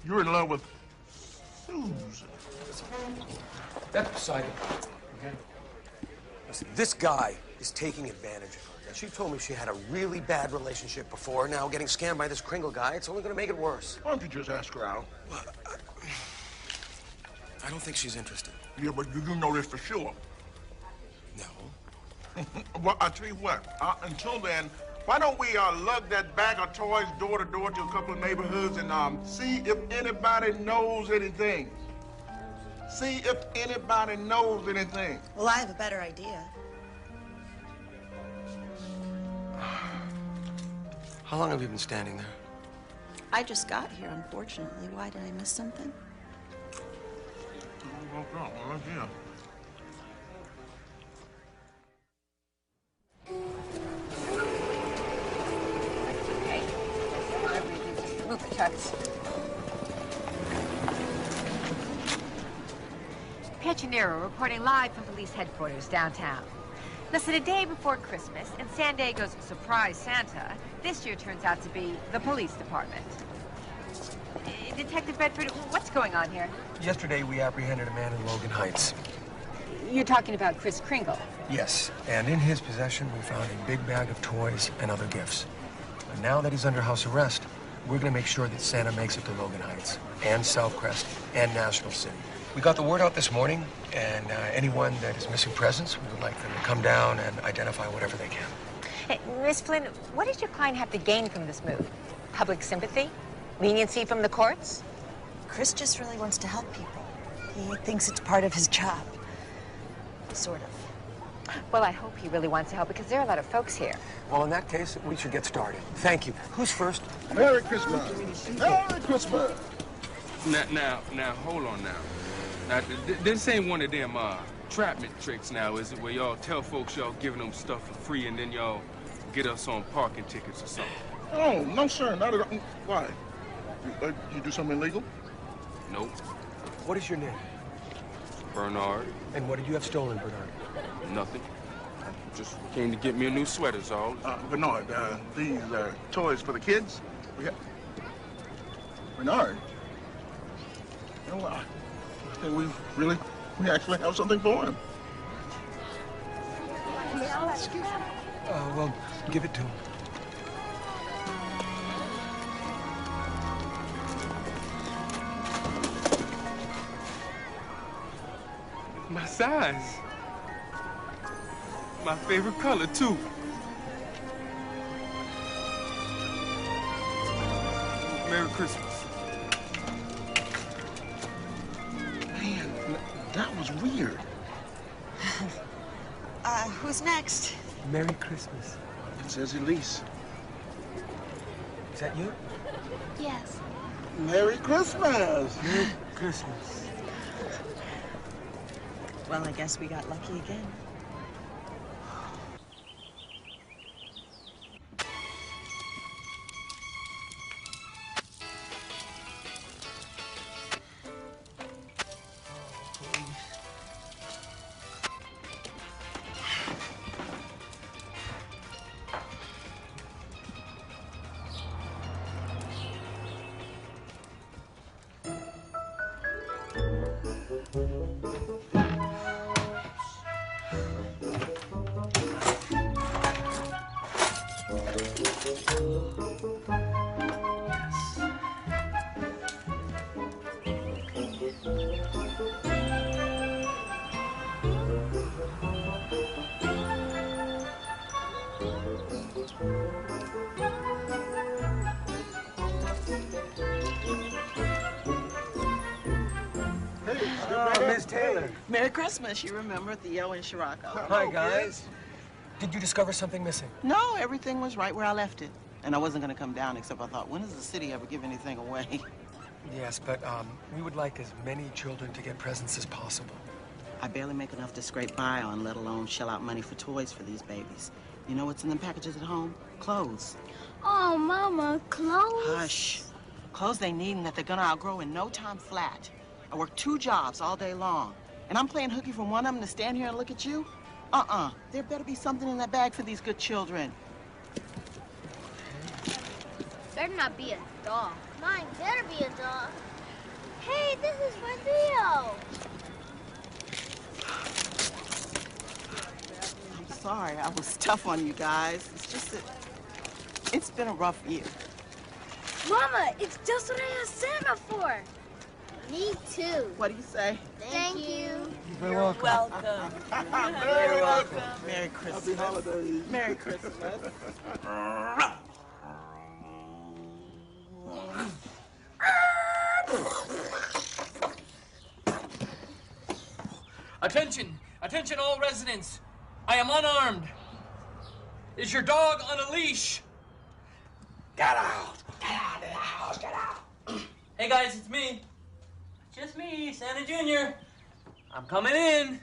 You're in love with Susan. That's beside it. Okay? Listen, this guy is taking advantage of her. And she told me she had a really bad relationship before. Now, getting scammed by this Kringle guy, it's only going to make it worse. Why don't you just ask her out? Well, I don't think she's interested. Yeah, but you know this for sure. No. Well, I'll tell you what. Until then, why don't we lug that bag of toys door to door to a couple of neighborhoods and see if anybody knows anything. See if anybody knows anything. Well, I have a better idea. How long have you been standing there? I just got here, unfortunately. Why, did I miss something? Yeah. Move the trucks. Pechinero reporting live from police headquarters downtown. Listen, a day before Christmas and San Diego's surprise Santa, this year turns out to be the police department. Detective Bedford, what's going on here? Yesterday, we apprehended a man in Logan Heights. You're talking about Kris Kringle. Yes, and in his possession, we found a big bag of toys and other gifts. And now that he's under house arrest, we're going to make sure that Santa makes it to Logan Heights and Southcrest and National City. We got the word out this morning, and anyone that is missing presents, we would like them to come down and identify whatever they can. Hey, Miss Flynn, what does your client have to gain from this move? Public sympathy? Leniency from the courts? Kris just really wants to help people. He thinks it's part of his job. Sort of. Well, I hope he really wants to help because there are a lot of folks here. Well, in that case, we should get started. Thank you. Who's first? Merry Christmas. Merry Christmas. Now, hold on now. Now, this ain't one of them trapment tricks now, is it? Where y'all tell folks y'all giving them stuff for free and then y'all get us on parking tickets or something. Oh, no, sir, not at all. Why? You do something illegal? Nope. What is your name? Bernard. And what did you have stolen, Bernard? Nothing. Just came to get me a new sweater's all. Bernard, these are toys for the kids? Bernard? You know, I think we actually have something for him. Excuse me. Well, give it to him. My size. My favorite color, too. Merry Christmas. Man, that was weird. Who's next? Merry Christmas. It says Elise. Is that you? Yes. Merry Christmas! Merry Christmas. Well, I guess we got lucky again. Miss Taylor. Merry Christmas. You remember Theo and Shirako. Hi, guys. Did you discover something missing? No, everything was right where I left it. And I wasn't going to come down, except I thought, when does the city ever give anything away? Yes, but we would like as many children to get presents as possible. I barely make enough to scrape by on, let alone shell out money for toys for these babies. You know what's in them packages at home? Clothes. Oh, Mama, clothes? Hush. Clothes they need and that they're gonna outgrow in no time flat. I work 2 jobs all day long. And I'm playing hooky from one of them to stand here and look at you? There better be something in that bag for these good children. Better not be a dog. Mine better be a dog. Hey, this is for Theo. I'm sorry I was tough on you guys. It's just that it's been a rough year. Mama, it's just what I asked Santa for. Me too. What do you say? Thank you. You're very welcome. You're welcome. Merry Christmas. Happy holidays. Merry Christmas. Attention! Attention all residents! I am unarmed. Is your dog on a leash? Get out! Get out of the house! Get out! Hey guys, it's me. Just me, Santa Jr. I'm coming in.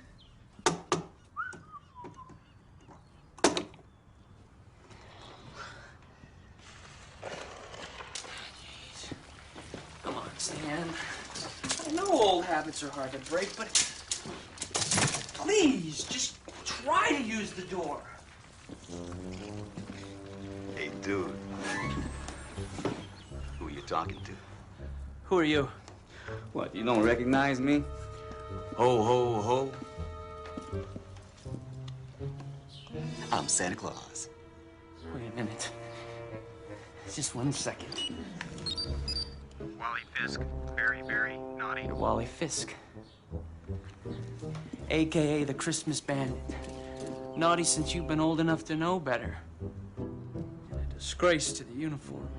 Come on, Stan. I know old habits are hard to break, but please, just try to use the door. Hey, dude. Who are you talking to? Who are you? What, you don't recognize me? Ho, ho, ho. I'm Santa Claus. Wait a minute. Just 1 second. Wally Fisk, very, very naughty. You're Wally Fisk. AKA the Christmas Bandit. Naughty since you've been old enough to know better. And a disgrace to the uniform.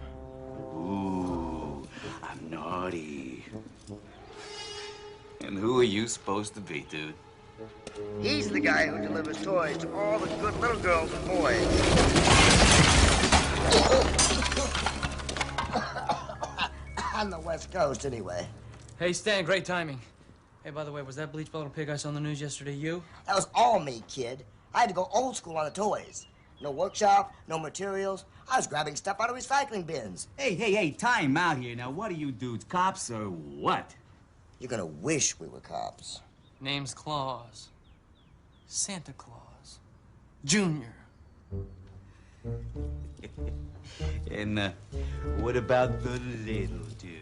Ooh, I'm naughty. And who are you supposed to be, dude? He's the guy who delivers toys to all the good little girls and boys. On the West Coast, anyway. Hey, Stan, great timing. Hey, by the way, was that bleach bottle pig I saw on the news yesterday you? That was all me, kid. I had to go old school on the toys. No workshop, no materials. I was grabbing stuff out of recycling bins. Hey, time out here. Now, what are you dudes, cops or what? You're gonna wish we were cops. Name's Claus. Santa Claus. Junior. And what about the little dude?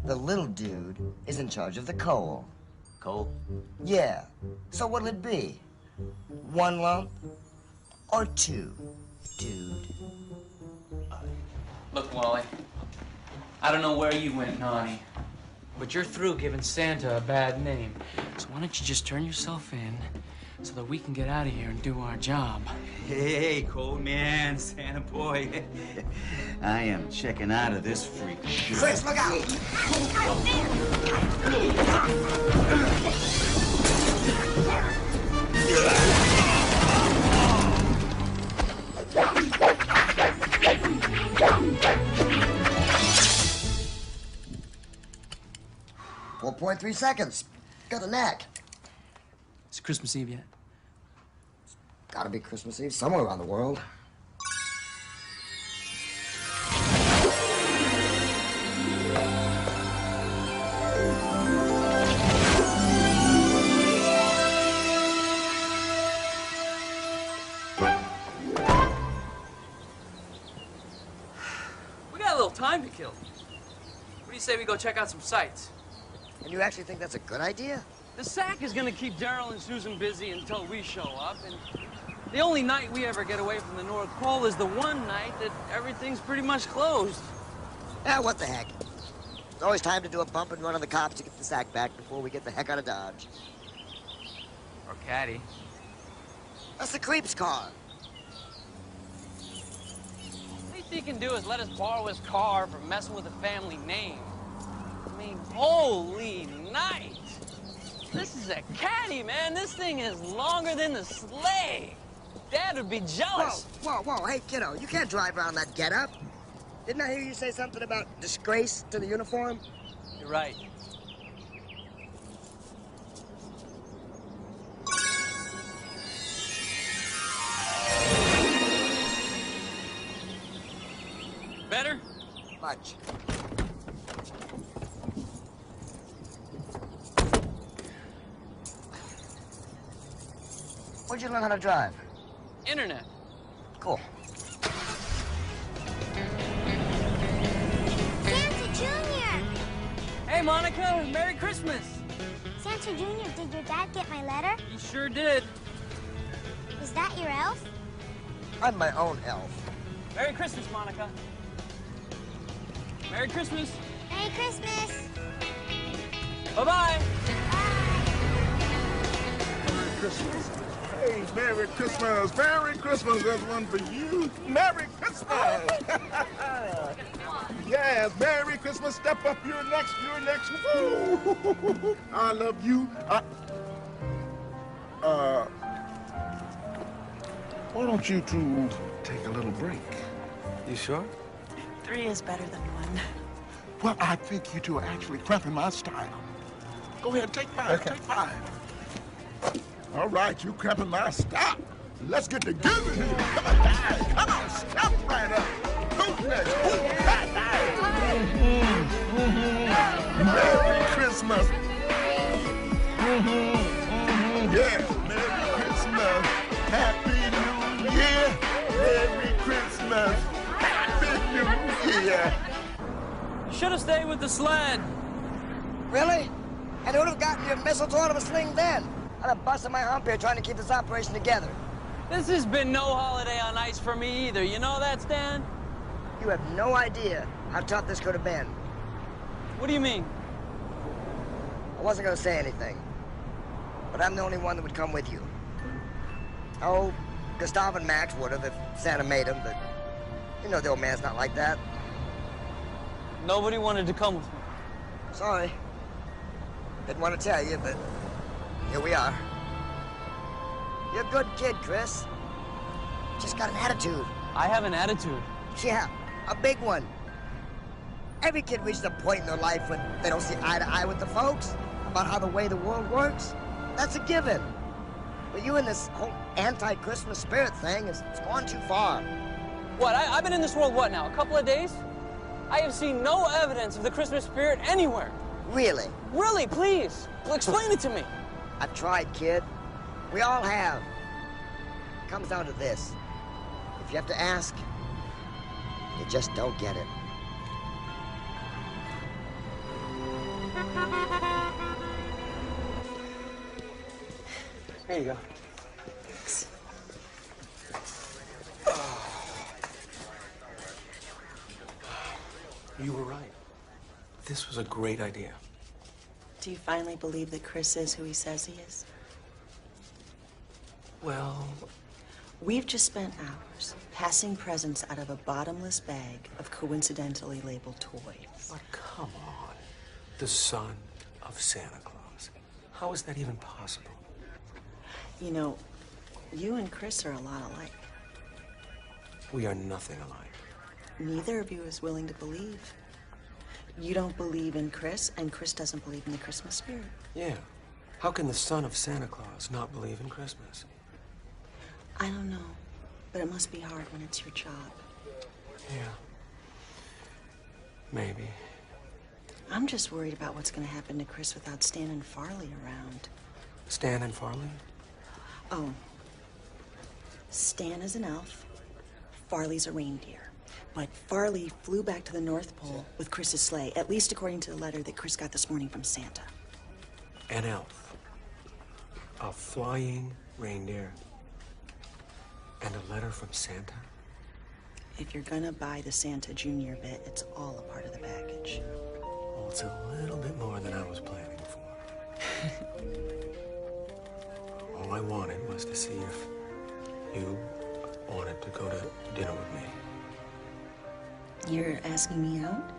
The little dude is in charge of the coal. Coal? Yeah. So what'll it be? 1 lump or 2, dude? Look, Wally, I don't know where you went naughty, but you're through giving Santa a bad name. So why don't you just turn yourself in so that we can get out of here and do our job? Hey, cold man, Santa boy. I am checking out of this freak. Chris, look out! .3 seconds. Got a knack. It's Christmas Eve yet? Gotta be Christmas Eve somewhere around the world. We got a little time to kill. What do you say we go check out some sights? And you actually think that's a good idea? The sack is gonna keep Daryl and Susan busy until we show up, and the only night we ever get away from the North Pole is the one night that everything's pretty much closed. Yeah, what the heck? There's always time to do a bump and run on the cops to get the sack back before we get the heck out of Dodge. Or Caddy. That's the creep's car. Least he can do is let us borrow his car for messing with the family name. I mean, holy night! This is a Caddy, man. This thing is longer than the sleigh. Dad would be jealous. Whoa, hey, kiddo, you can't drive around that getup. Didn't I hear you say something about disgrace to the uniform? You're right. Better? Much. Where'd you learn how to drive? Internet. Cool. Santa Jr. Hey, Monica, Merry Christmas. Santa Jr., did your dad get my letter? He sure did. Is that your elf? I'm my own elf. Merry Christmas, Monica. Merry Christmas. Merry Christmas. Bye-bye. Merry Christmas. Hey, Merry Christmas. Merry Christmas. There's one for you. Merry Christmas. Yes, Merry Christmas. Step up. You're next. You're next. Woo. I love you. Why don't you two take a little break? You sure? 3 is better than 1. Well, I think you two are actually cramping my style. Go ahead, take 5. Okay. Take 5. All right, you cramping my style. Let's get together here. Come on, guys. Come on, step right up. Who's next? Merry Christmas. Yeah, Merry Christmas. Happy New Year. Merry Christmas. Happy New Year. Should have stayed with the sled. Really? And it would have gotten your mistletoe out of a sling then. I'd have busted my hump here trying to keep this operation together. This has been no holiday on ice for me either. You know that, Stan? You have no idea how tough this could have been. What do you mean? I wasn't going to say anything, but I'm the only one that would come with you. Oh, Gustav and Max would have if Santa made them, but you know the old man's not like that. Nobody wanted to come with me. Sorry. Didn't want to tell you, but here we are. You're a good kid, Chris. Just got an attitude. I have an attitude. Yeah, a big one. Every kid reaches a point in their life when they don't see eye to eye with the folks about how the way the world works. That's a given. But you and this whole anti-Christmas spirit thing it's gone too far. What? I've been in this world, what now, a couple of days? I have seen no evidence of the Christmas spirit anywhere. Really? Really, please. Explain it to me. I've tried, kid. We all have. comes down to this. If you have to ask, you just don't get it. Here you go. Thanks. You were right. This was a great idea. Do you finally believe that Chris is who he says he is? Well, we've just spent hours passing presents out of a bottomless bag of coincidentally labeled toys. But come on. The son of Santa Claus. How is that even possible? You know, you and Chris are a lot alike. We are nothing alike. Neither of you is willing to believe. You don't believe in Chris, and Chris doesn't believe in the Christmas spirit. Yeah. How can the son of Santa Claus not believe in Christmas? I don't know, but it must be hard when it's your job. Yeah. Maybe. I'm just worried about what's going to happen to Chris without Stan and Farley around. Stan and Farley? Oh. Stan is an elf. Farley's a reindeer. But Farley flew back to the North Pole with Chris's sleigh, at least according to the letter that Chris got this morning from Santa. An elf. A flying reindeer. And a letter from Santa? If you're gonna buy the Santa Junior bit, it's all a part of the package. Well, it's a little bit more than I was planning for. All I wanted was to see if you wanted to go to dinner with me. You're asking me out?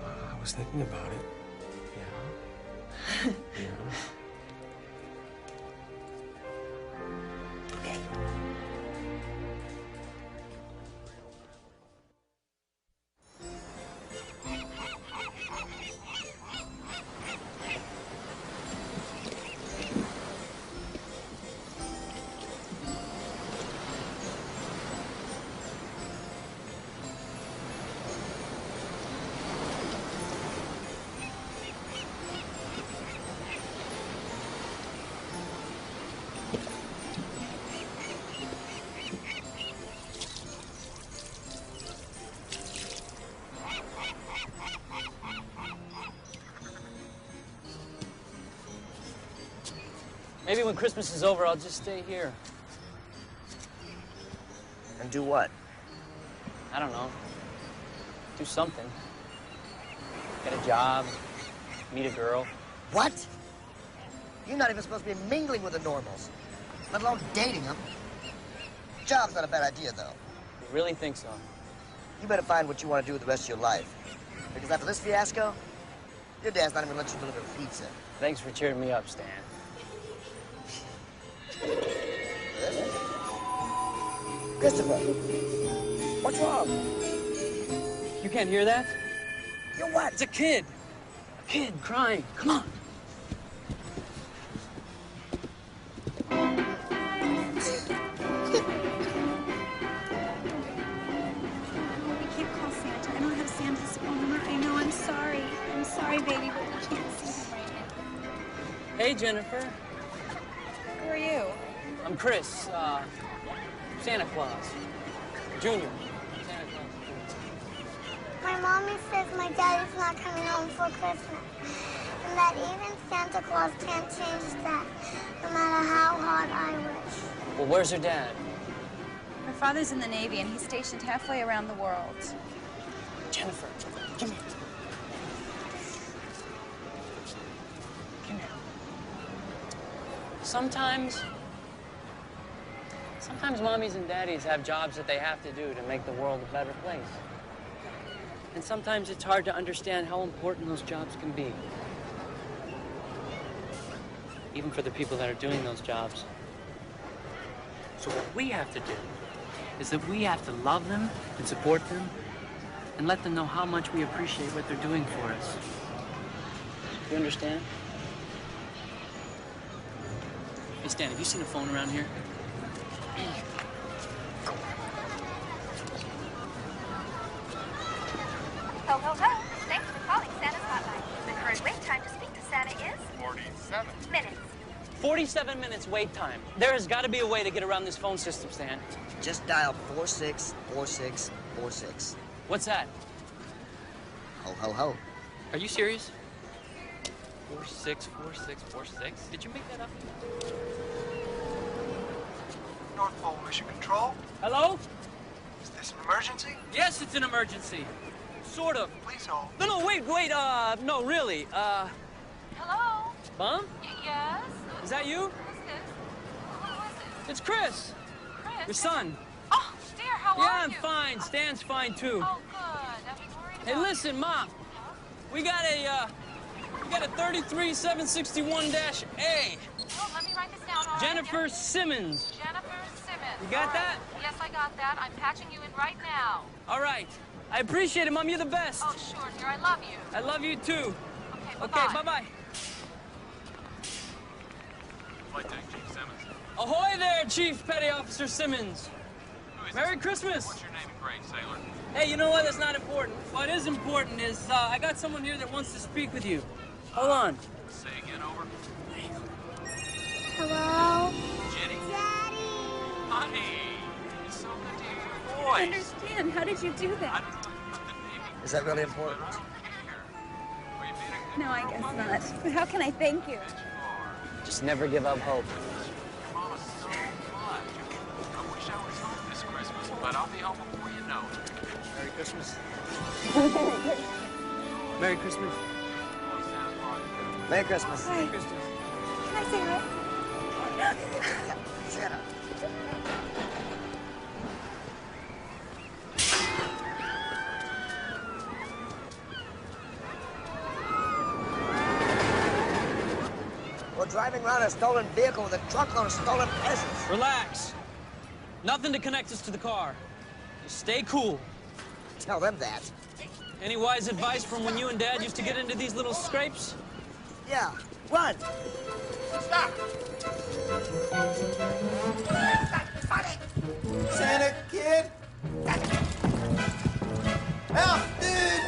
I was thinking about it. Yeah. Yeah. Okay. Maybe when Christmas is over, I'll just stay here. And do what? I don't know. Do something. Get a job, meet a girl. What? You're not even supposed to be mingling with the normals, let alone dating them. Job's not a bad idea, though. You really think so? You better find what you want to do with the rest of your life. Because after this fiasco, your dad's not even gonna let you deliver pizza. Thanks for cheering me up, Stan. Christopher, what's wrong? You can't hear that? You're what? It's a kid. A kid crying. Come on. We can't call Santa. I don't have Santa's phone number. I know, I'm sorry. I'm sorry, baby, but we can't see him right now. Hey, Jennifer. Who are you? I'm Chris, Santa Claus. Junior. Santa Claus Junior. My mommy says my daddy's not coming home for Christmas. And that even Santa Claus can't change that, no matter how hard I wish. Well, where's her dad? My father's in the Navy, and he's stationed halfway around the world. Jennifer, come here. Come here. Sometimes mommies and daddies have jobs that they have to do to make the world a better place. And sometimes it's hard to understand how important those jobs can be. Even for the people that are doing those jobs. So what we have to do is that we have to love them and support them and let them know how much we appreciate what they're doing for us. You understand? Hey, Stan, have you seen a phone around here? Ho, ho, ho. Thanks for calling Santa's hotline. The current wait time to speak to Santa is 47 minutes. 47 minutes wait time. There has got to be a way to get around this phone system, Stan. Just dial 464646. What's that? Ho, ho, ho. Are you serious? 464646? Did you make that up? North Pole Mission Control. Hello? Is this an emergency? Yes, it's an emergency. Sort of. Please hold. No, wait, no, really. Hello? Mom? Yes? Is that you? Who's this? Who is this? It's Chris. Chris? Your son. Oh, dear, how are you? Yeah, I'm fine. Stan's fine, too. Oh, good. I've been worried Hey, about listen, Mom. We got a 33761-A. Oh, let me write this down, all right? Jennifer Simmons. Jennifer Simmons. You got All that? right. Yes, I got that. I'm patching you in right now. All right. I appreciate it, Mom. You're the best. Oh, sure, dear. I love you. I love you, too. Okay, Okay, bye-bye. Flight deck, Chief Simmons. Ahoy there, Chief Petty Officer Simmons. Merry Christmas. What's your name and grade, sailor? Hey, you know what? That's not important. What is important is I got someone here that wants to speak with you. Hold on. Say again, over. Hello? Jenny? Daddy! Honey! It's so good to hear your I voice. understand. How did you do that? Is that really important? No, I guess not. But how can I thank you? Just never give up hope. Mama's so much. I wish I was home this Christmas, but I'll be home before you know it. Merry Christmas. Merry Christmas. Merry Christmas. Hi. Can I say hi? Santa. We're driving around a stolen vehicle with a truckload of stolen presents. Relax. Nothing to connect us to the car. Just stay cool. Tell them that. Any wise advice from when you and Dad used to get into these little scrapes? Yeah, run. Stop! Santa kid! Help, dude!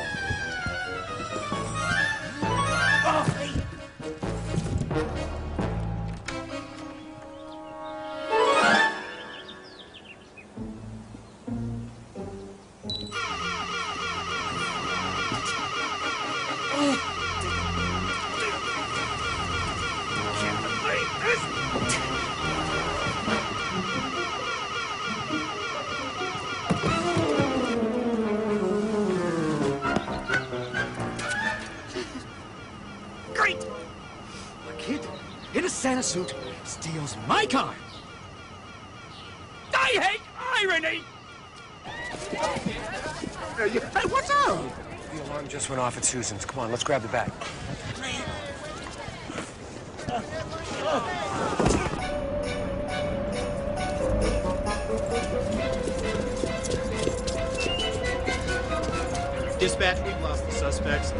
Oh, Great! A kid in a Santa suit steals my car. I hate irony! Hey, what's up? The alarm just went off at Susan's. Come on, let's grab the bag. Dispatch, we've lost the suspects.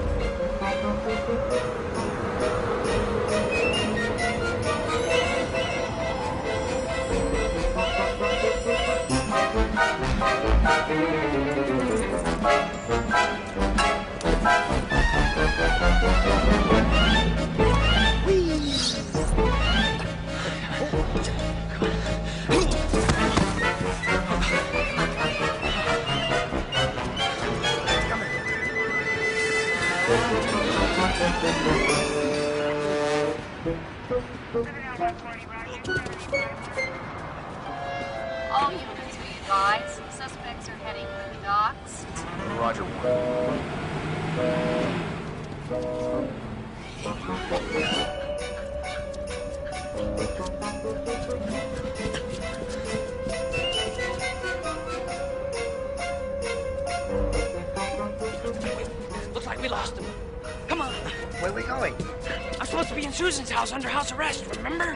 All units be advised. Suspects are heading for the docks. Roger. Looks like we lost him. Come on. Where are we going? I'm supposed to be in Susan's house under house arrest, remember?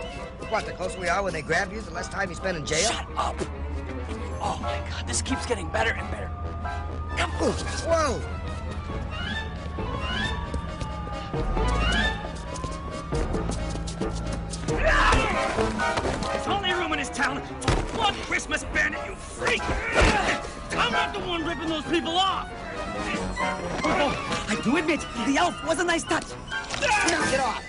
What, the closer we are when they grab you, the less time you spend in jail? Shut up! Oh my God, this keeps getting better and better. Come on. Whoa! There's only room in this town for one Christmas bandit, you freak! I'm not the one ripping those people off! Oh, I do admit, the elf was a nice touch. Knock it off!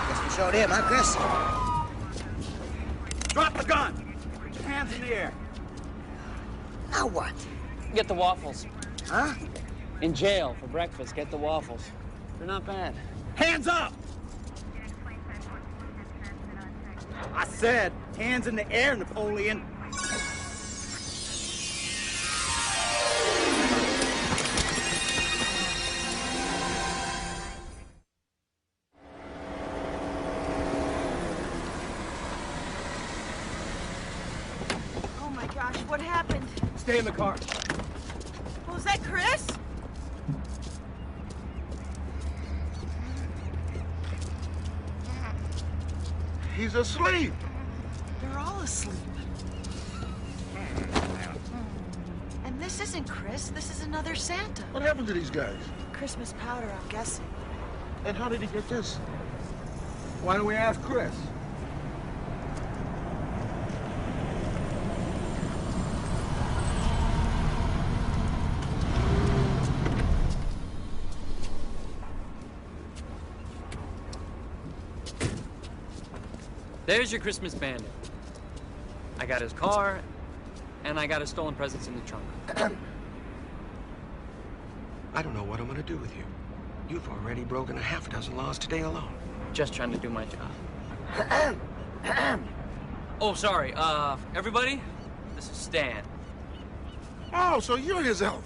Guess we showed him, huh, Chris? Drop the gun! Put your hands in the air. Now what? Get the waffles. Huh? In jail for breakfast, get the waffles. They're not bad. Hands up! I said, hands in the air, Napoleon. Oh my gosh, what happened? Stay in the car. Was that Chris? He's asleep. They're all asleep. And this isn't Chris, this is another Santa. What happened to these guys? Christmas powder, I'm guessing. And how did he get this? Why don't we ask Chris? There's your Christmas bandit. I got his car, and I got his stolen presents in the trunk. I don't know what I'm gonna do with you. You've already broken a half dozen laws today alone. Just trying to do my job. Oh, sorry. Everybody, this is Stan. Oh, so you're his elf.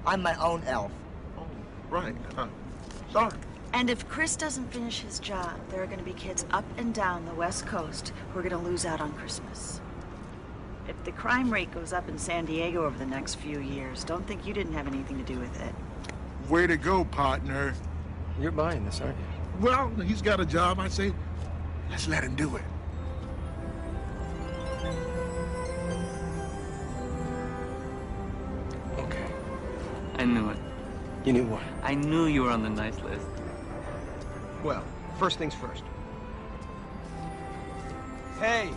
I'm my own elf. Oh, right. Sorry. And if Chris doesn't finish his job, there are going to be kids up and down the West Coast who are going to lose out on Christmas. If the crime rate goes up in San Diego over the next few years, don't think you didn't have anything to do with it. Way to go, partner. You're buying this, aren't you? Well, he's got a job. I say, let's let him do it. Okay. I knew it. You knew what? I knew you were on the nice list. Well, first things first. Hey,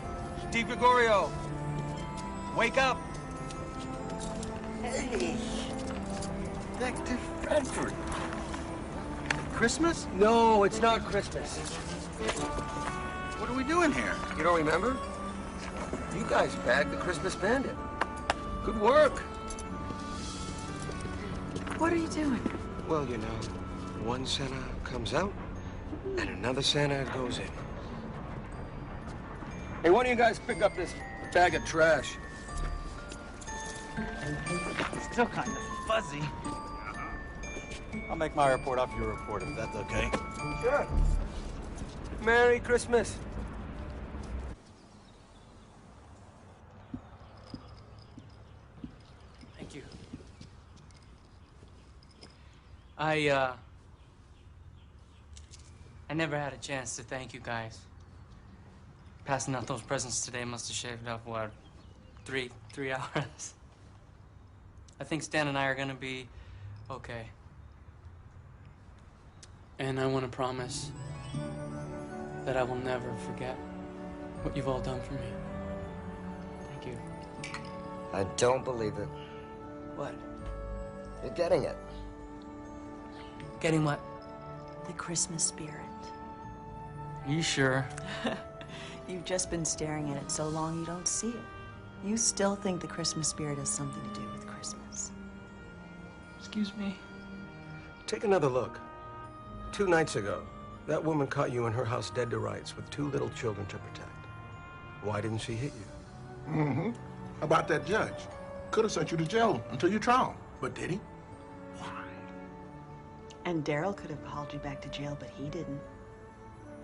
Steve Gregorio. Wake up. Hey, Detective Bradford. Christmas? No, it's not Christmas. What are we doing here? You don't remember? You guys bagged the Christmas bandit. Good work. What are you doing? Well, you know, one Santa comes out, and another Santa goes in. Hey, why don't you guys pick up this bag of trash? Still kind of fuzzy. I'll make my report off your report if that's okay. Sure. Merry Christmas. Thank you. I never had a chance to thank you guys. Passing out those presents today must have shaved off, what, three hours? I think Stan and I are gonna be okay. And I want to promise that I will never forget what you've all done for me. Thank you. I don't believe it. What? You're getting it. Getting what? The Christmas spirit. Are you sure? You've just been staring at it so long you don't see it. You still think the Christmas spirit has something to do with Christmas. Excuse me? Take another look. 2 nights ago, that woman caught you in her house dead to rights with 2 little children to protect. Why didn't she hit you? Mm-hmm. About that judge. Could have sent you to jail until your trial, but did he? And Daryl could have hauled you back to jail, but he didn't.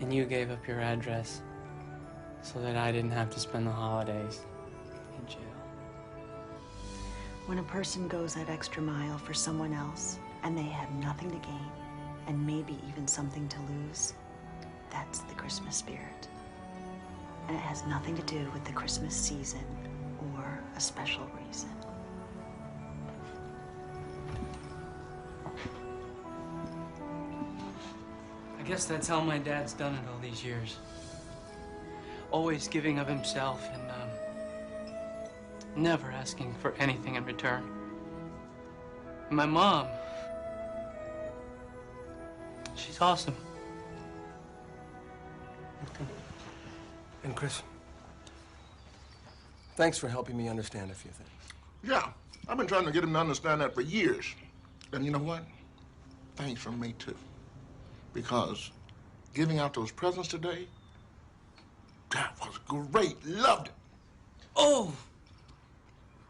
And you gave up your address so that I didn't have to spend the holidays in jail. When a person goes that extra mile for someone else and they have nothing to gain and maybe even something to lose, that's the Christmas spirit. And it has nothing to do with the Christmas season or a special reason. I guess that's how my dad's done it all these years. Always giving of himself and never asking for anything in return. And my mom. She's awesome. And Chris, thanks for helping me understand a few things. Yeah, I've been trying to get him to understand that for years. And you know what? Thanks from me, too. Because giving out those presents today, that was great. Loved it. Oh!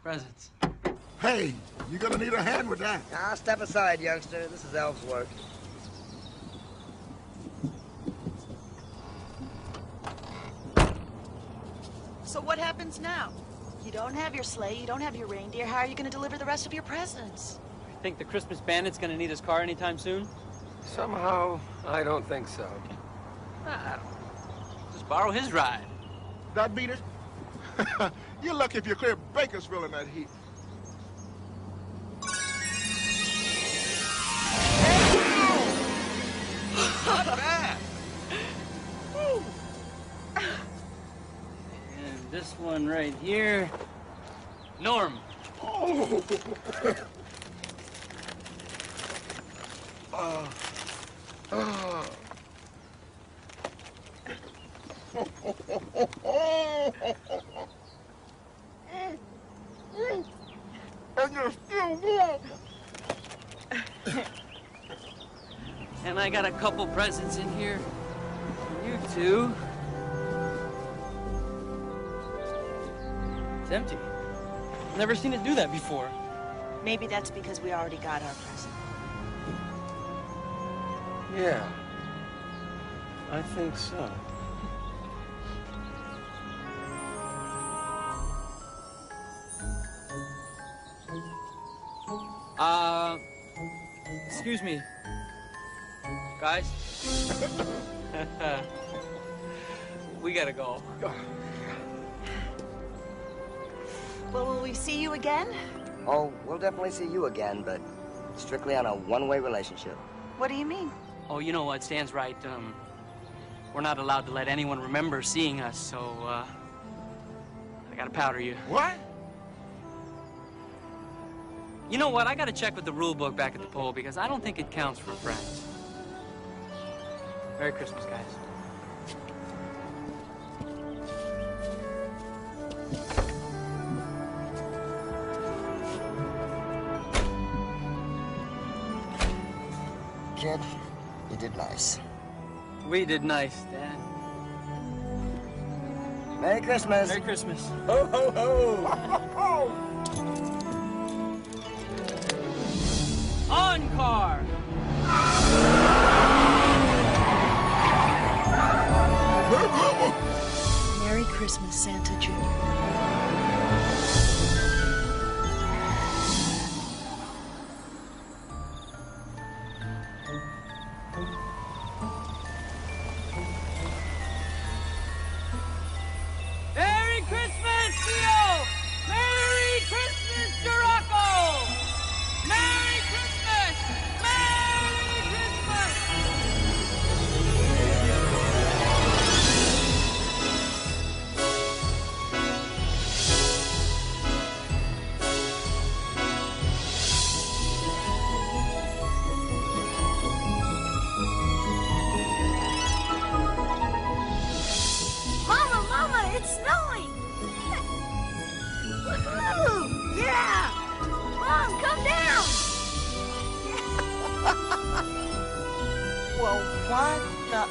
Presents. Hey, you're gonna need a hand with that. Now, step aside, youngster. This is Elf's work. So what happens now? You don't have your sleigh, you don't have your reindeer. How are you going to deliver the rest of your presents? Think the Christmas Bandit's gonna need his car anytime soon? Somehow, I don't think so. Just borrow his ride. That beat it? You're lucky if you clear Bakersville in that heat. Not bad. And this one right here, Norm. Oh. And you're still warm. And I got a couple presents in here for you two. It's empty. Never seen it do that before. Maybe that's because we already got our present. Yeah, I think so. Excuse me. Guys? We gotta go. Well, will we see you again? Oh, we'll definitely see you again, but strictly on a one-way relationship. What do you mean? Oh, you know what? Stan's right. We're not allowed to let anyone remember seeing us, so, I gotta powder you. What? You know what? I gotta check with the rule book back at the pole because I don't think it counts for friends. Merry Christmas, guys. Kid, you did nice. We did nice, Dad. Merry Christmas. Merry Christmas. Ho, ho, ho. On car. Merry Christmas, Santa Jr. Merry Christmas, Theo! Merry Christmas, Jiraco! Merry Christmas! Merry Christmas! Mama, Mama, it's snowing! Woohoo! Yeah! Mom, come down! Well, what the...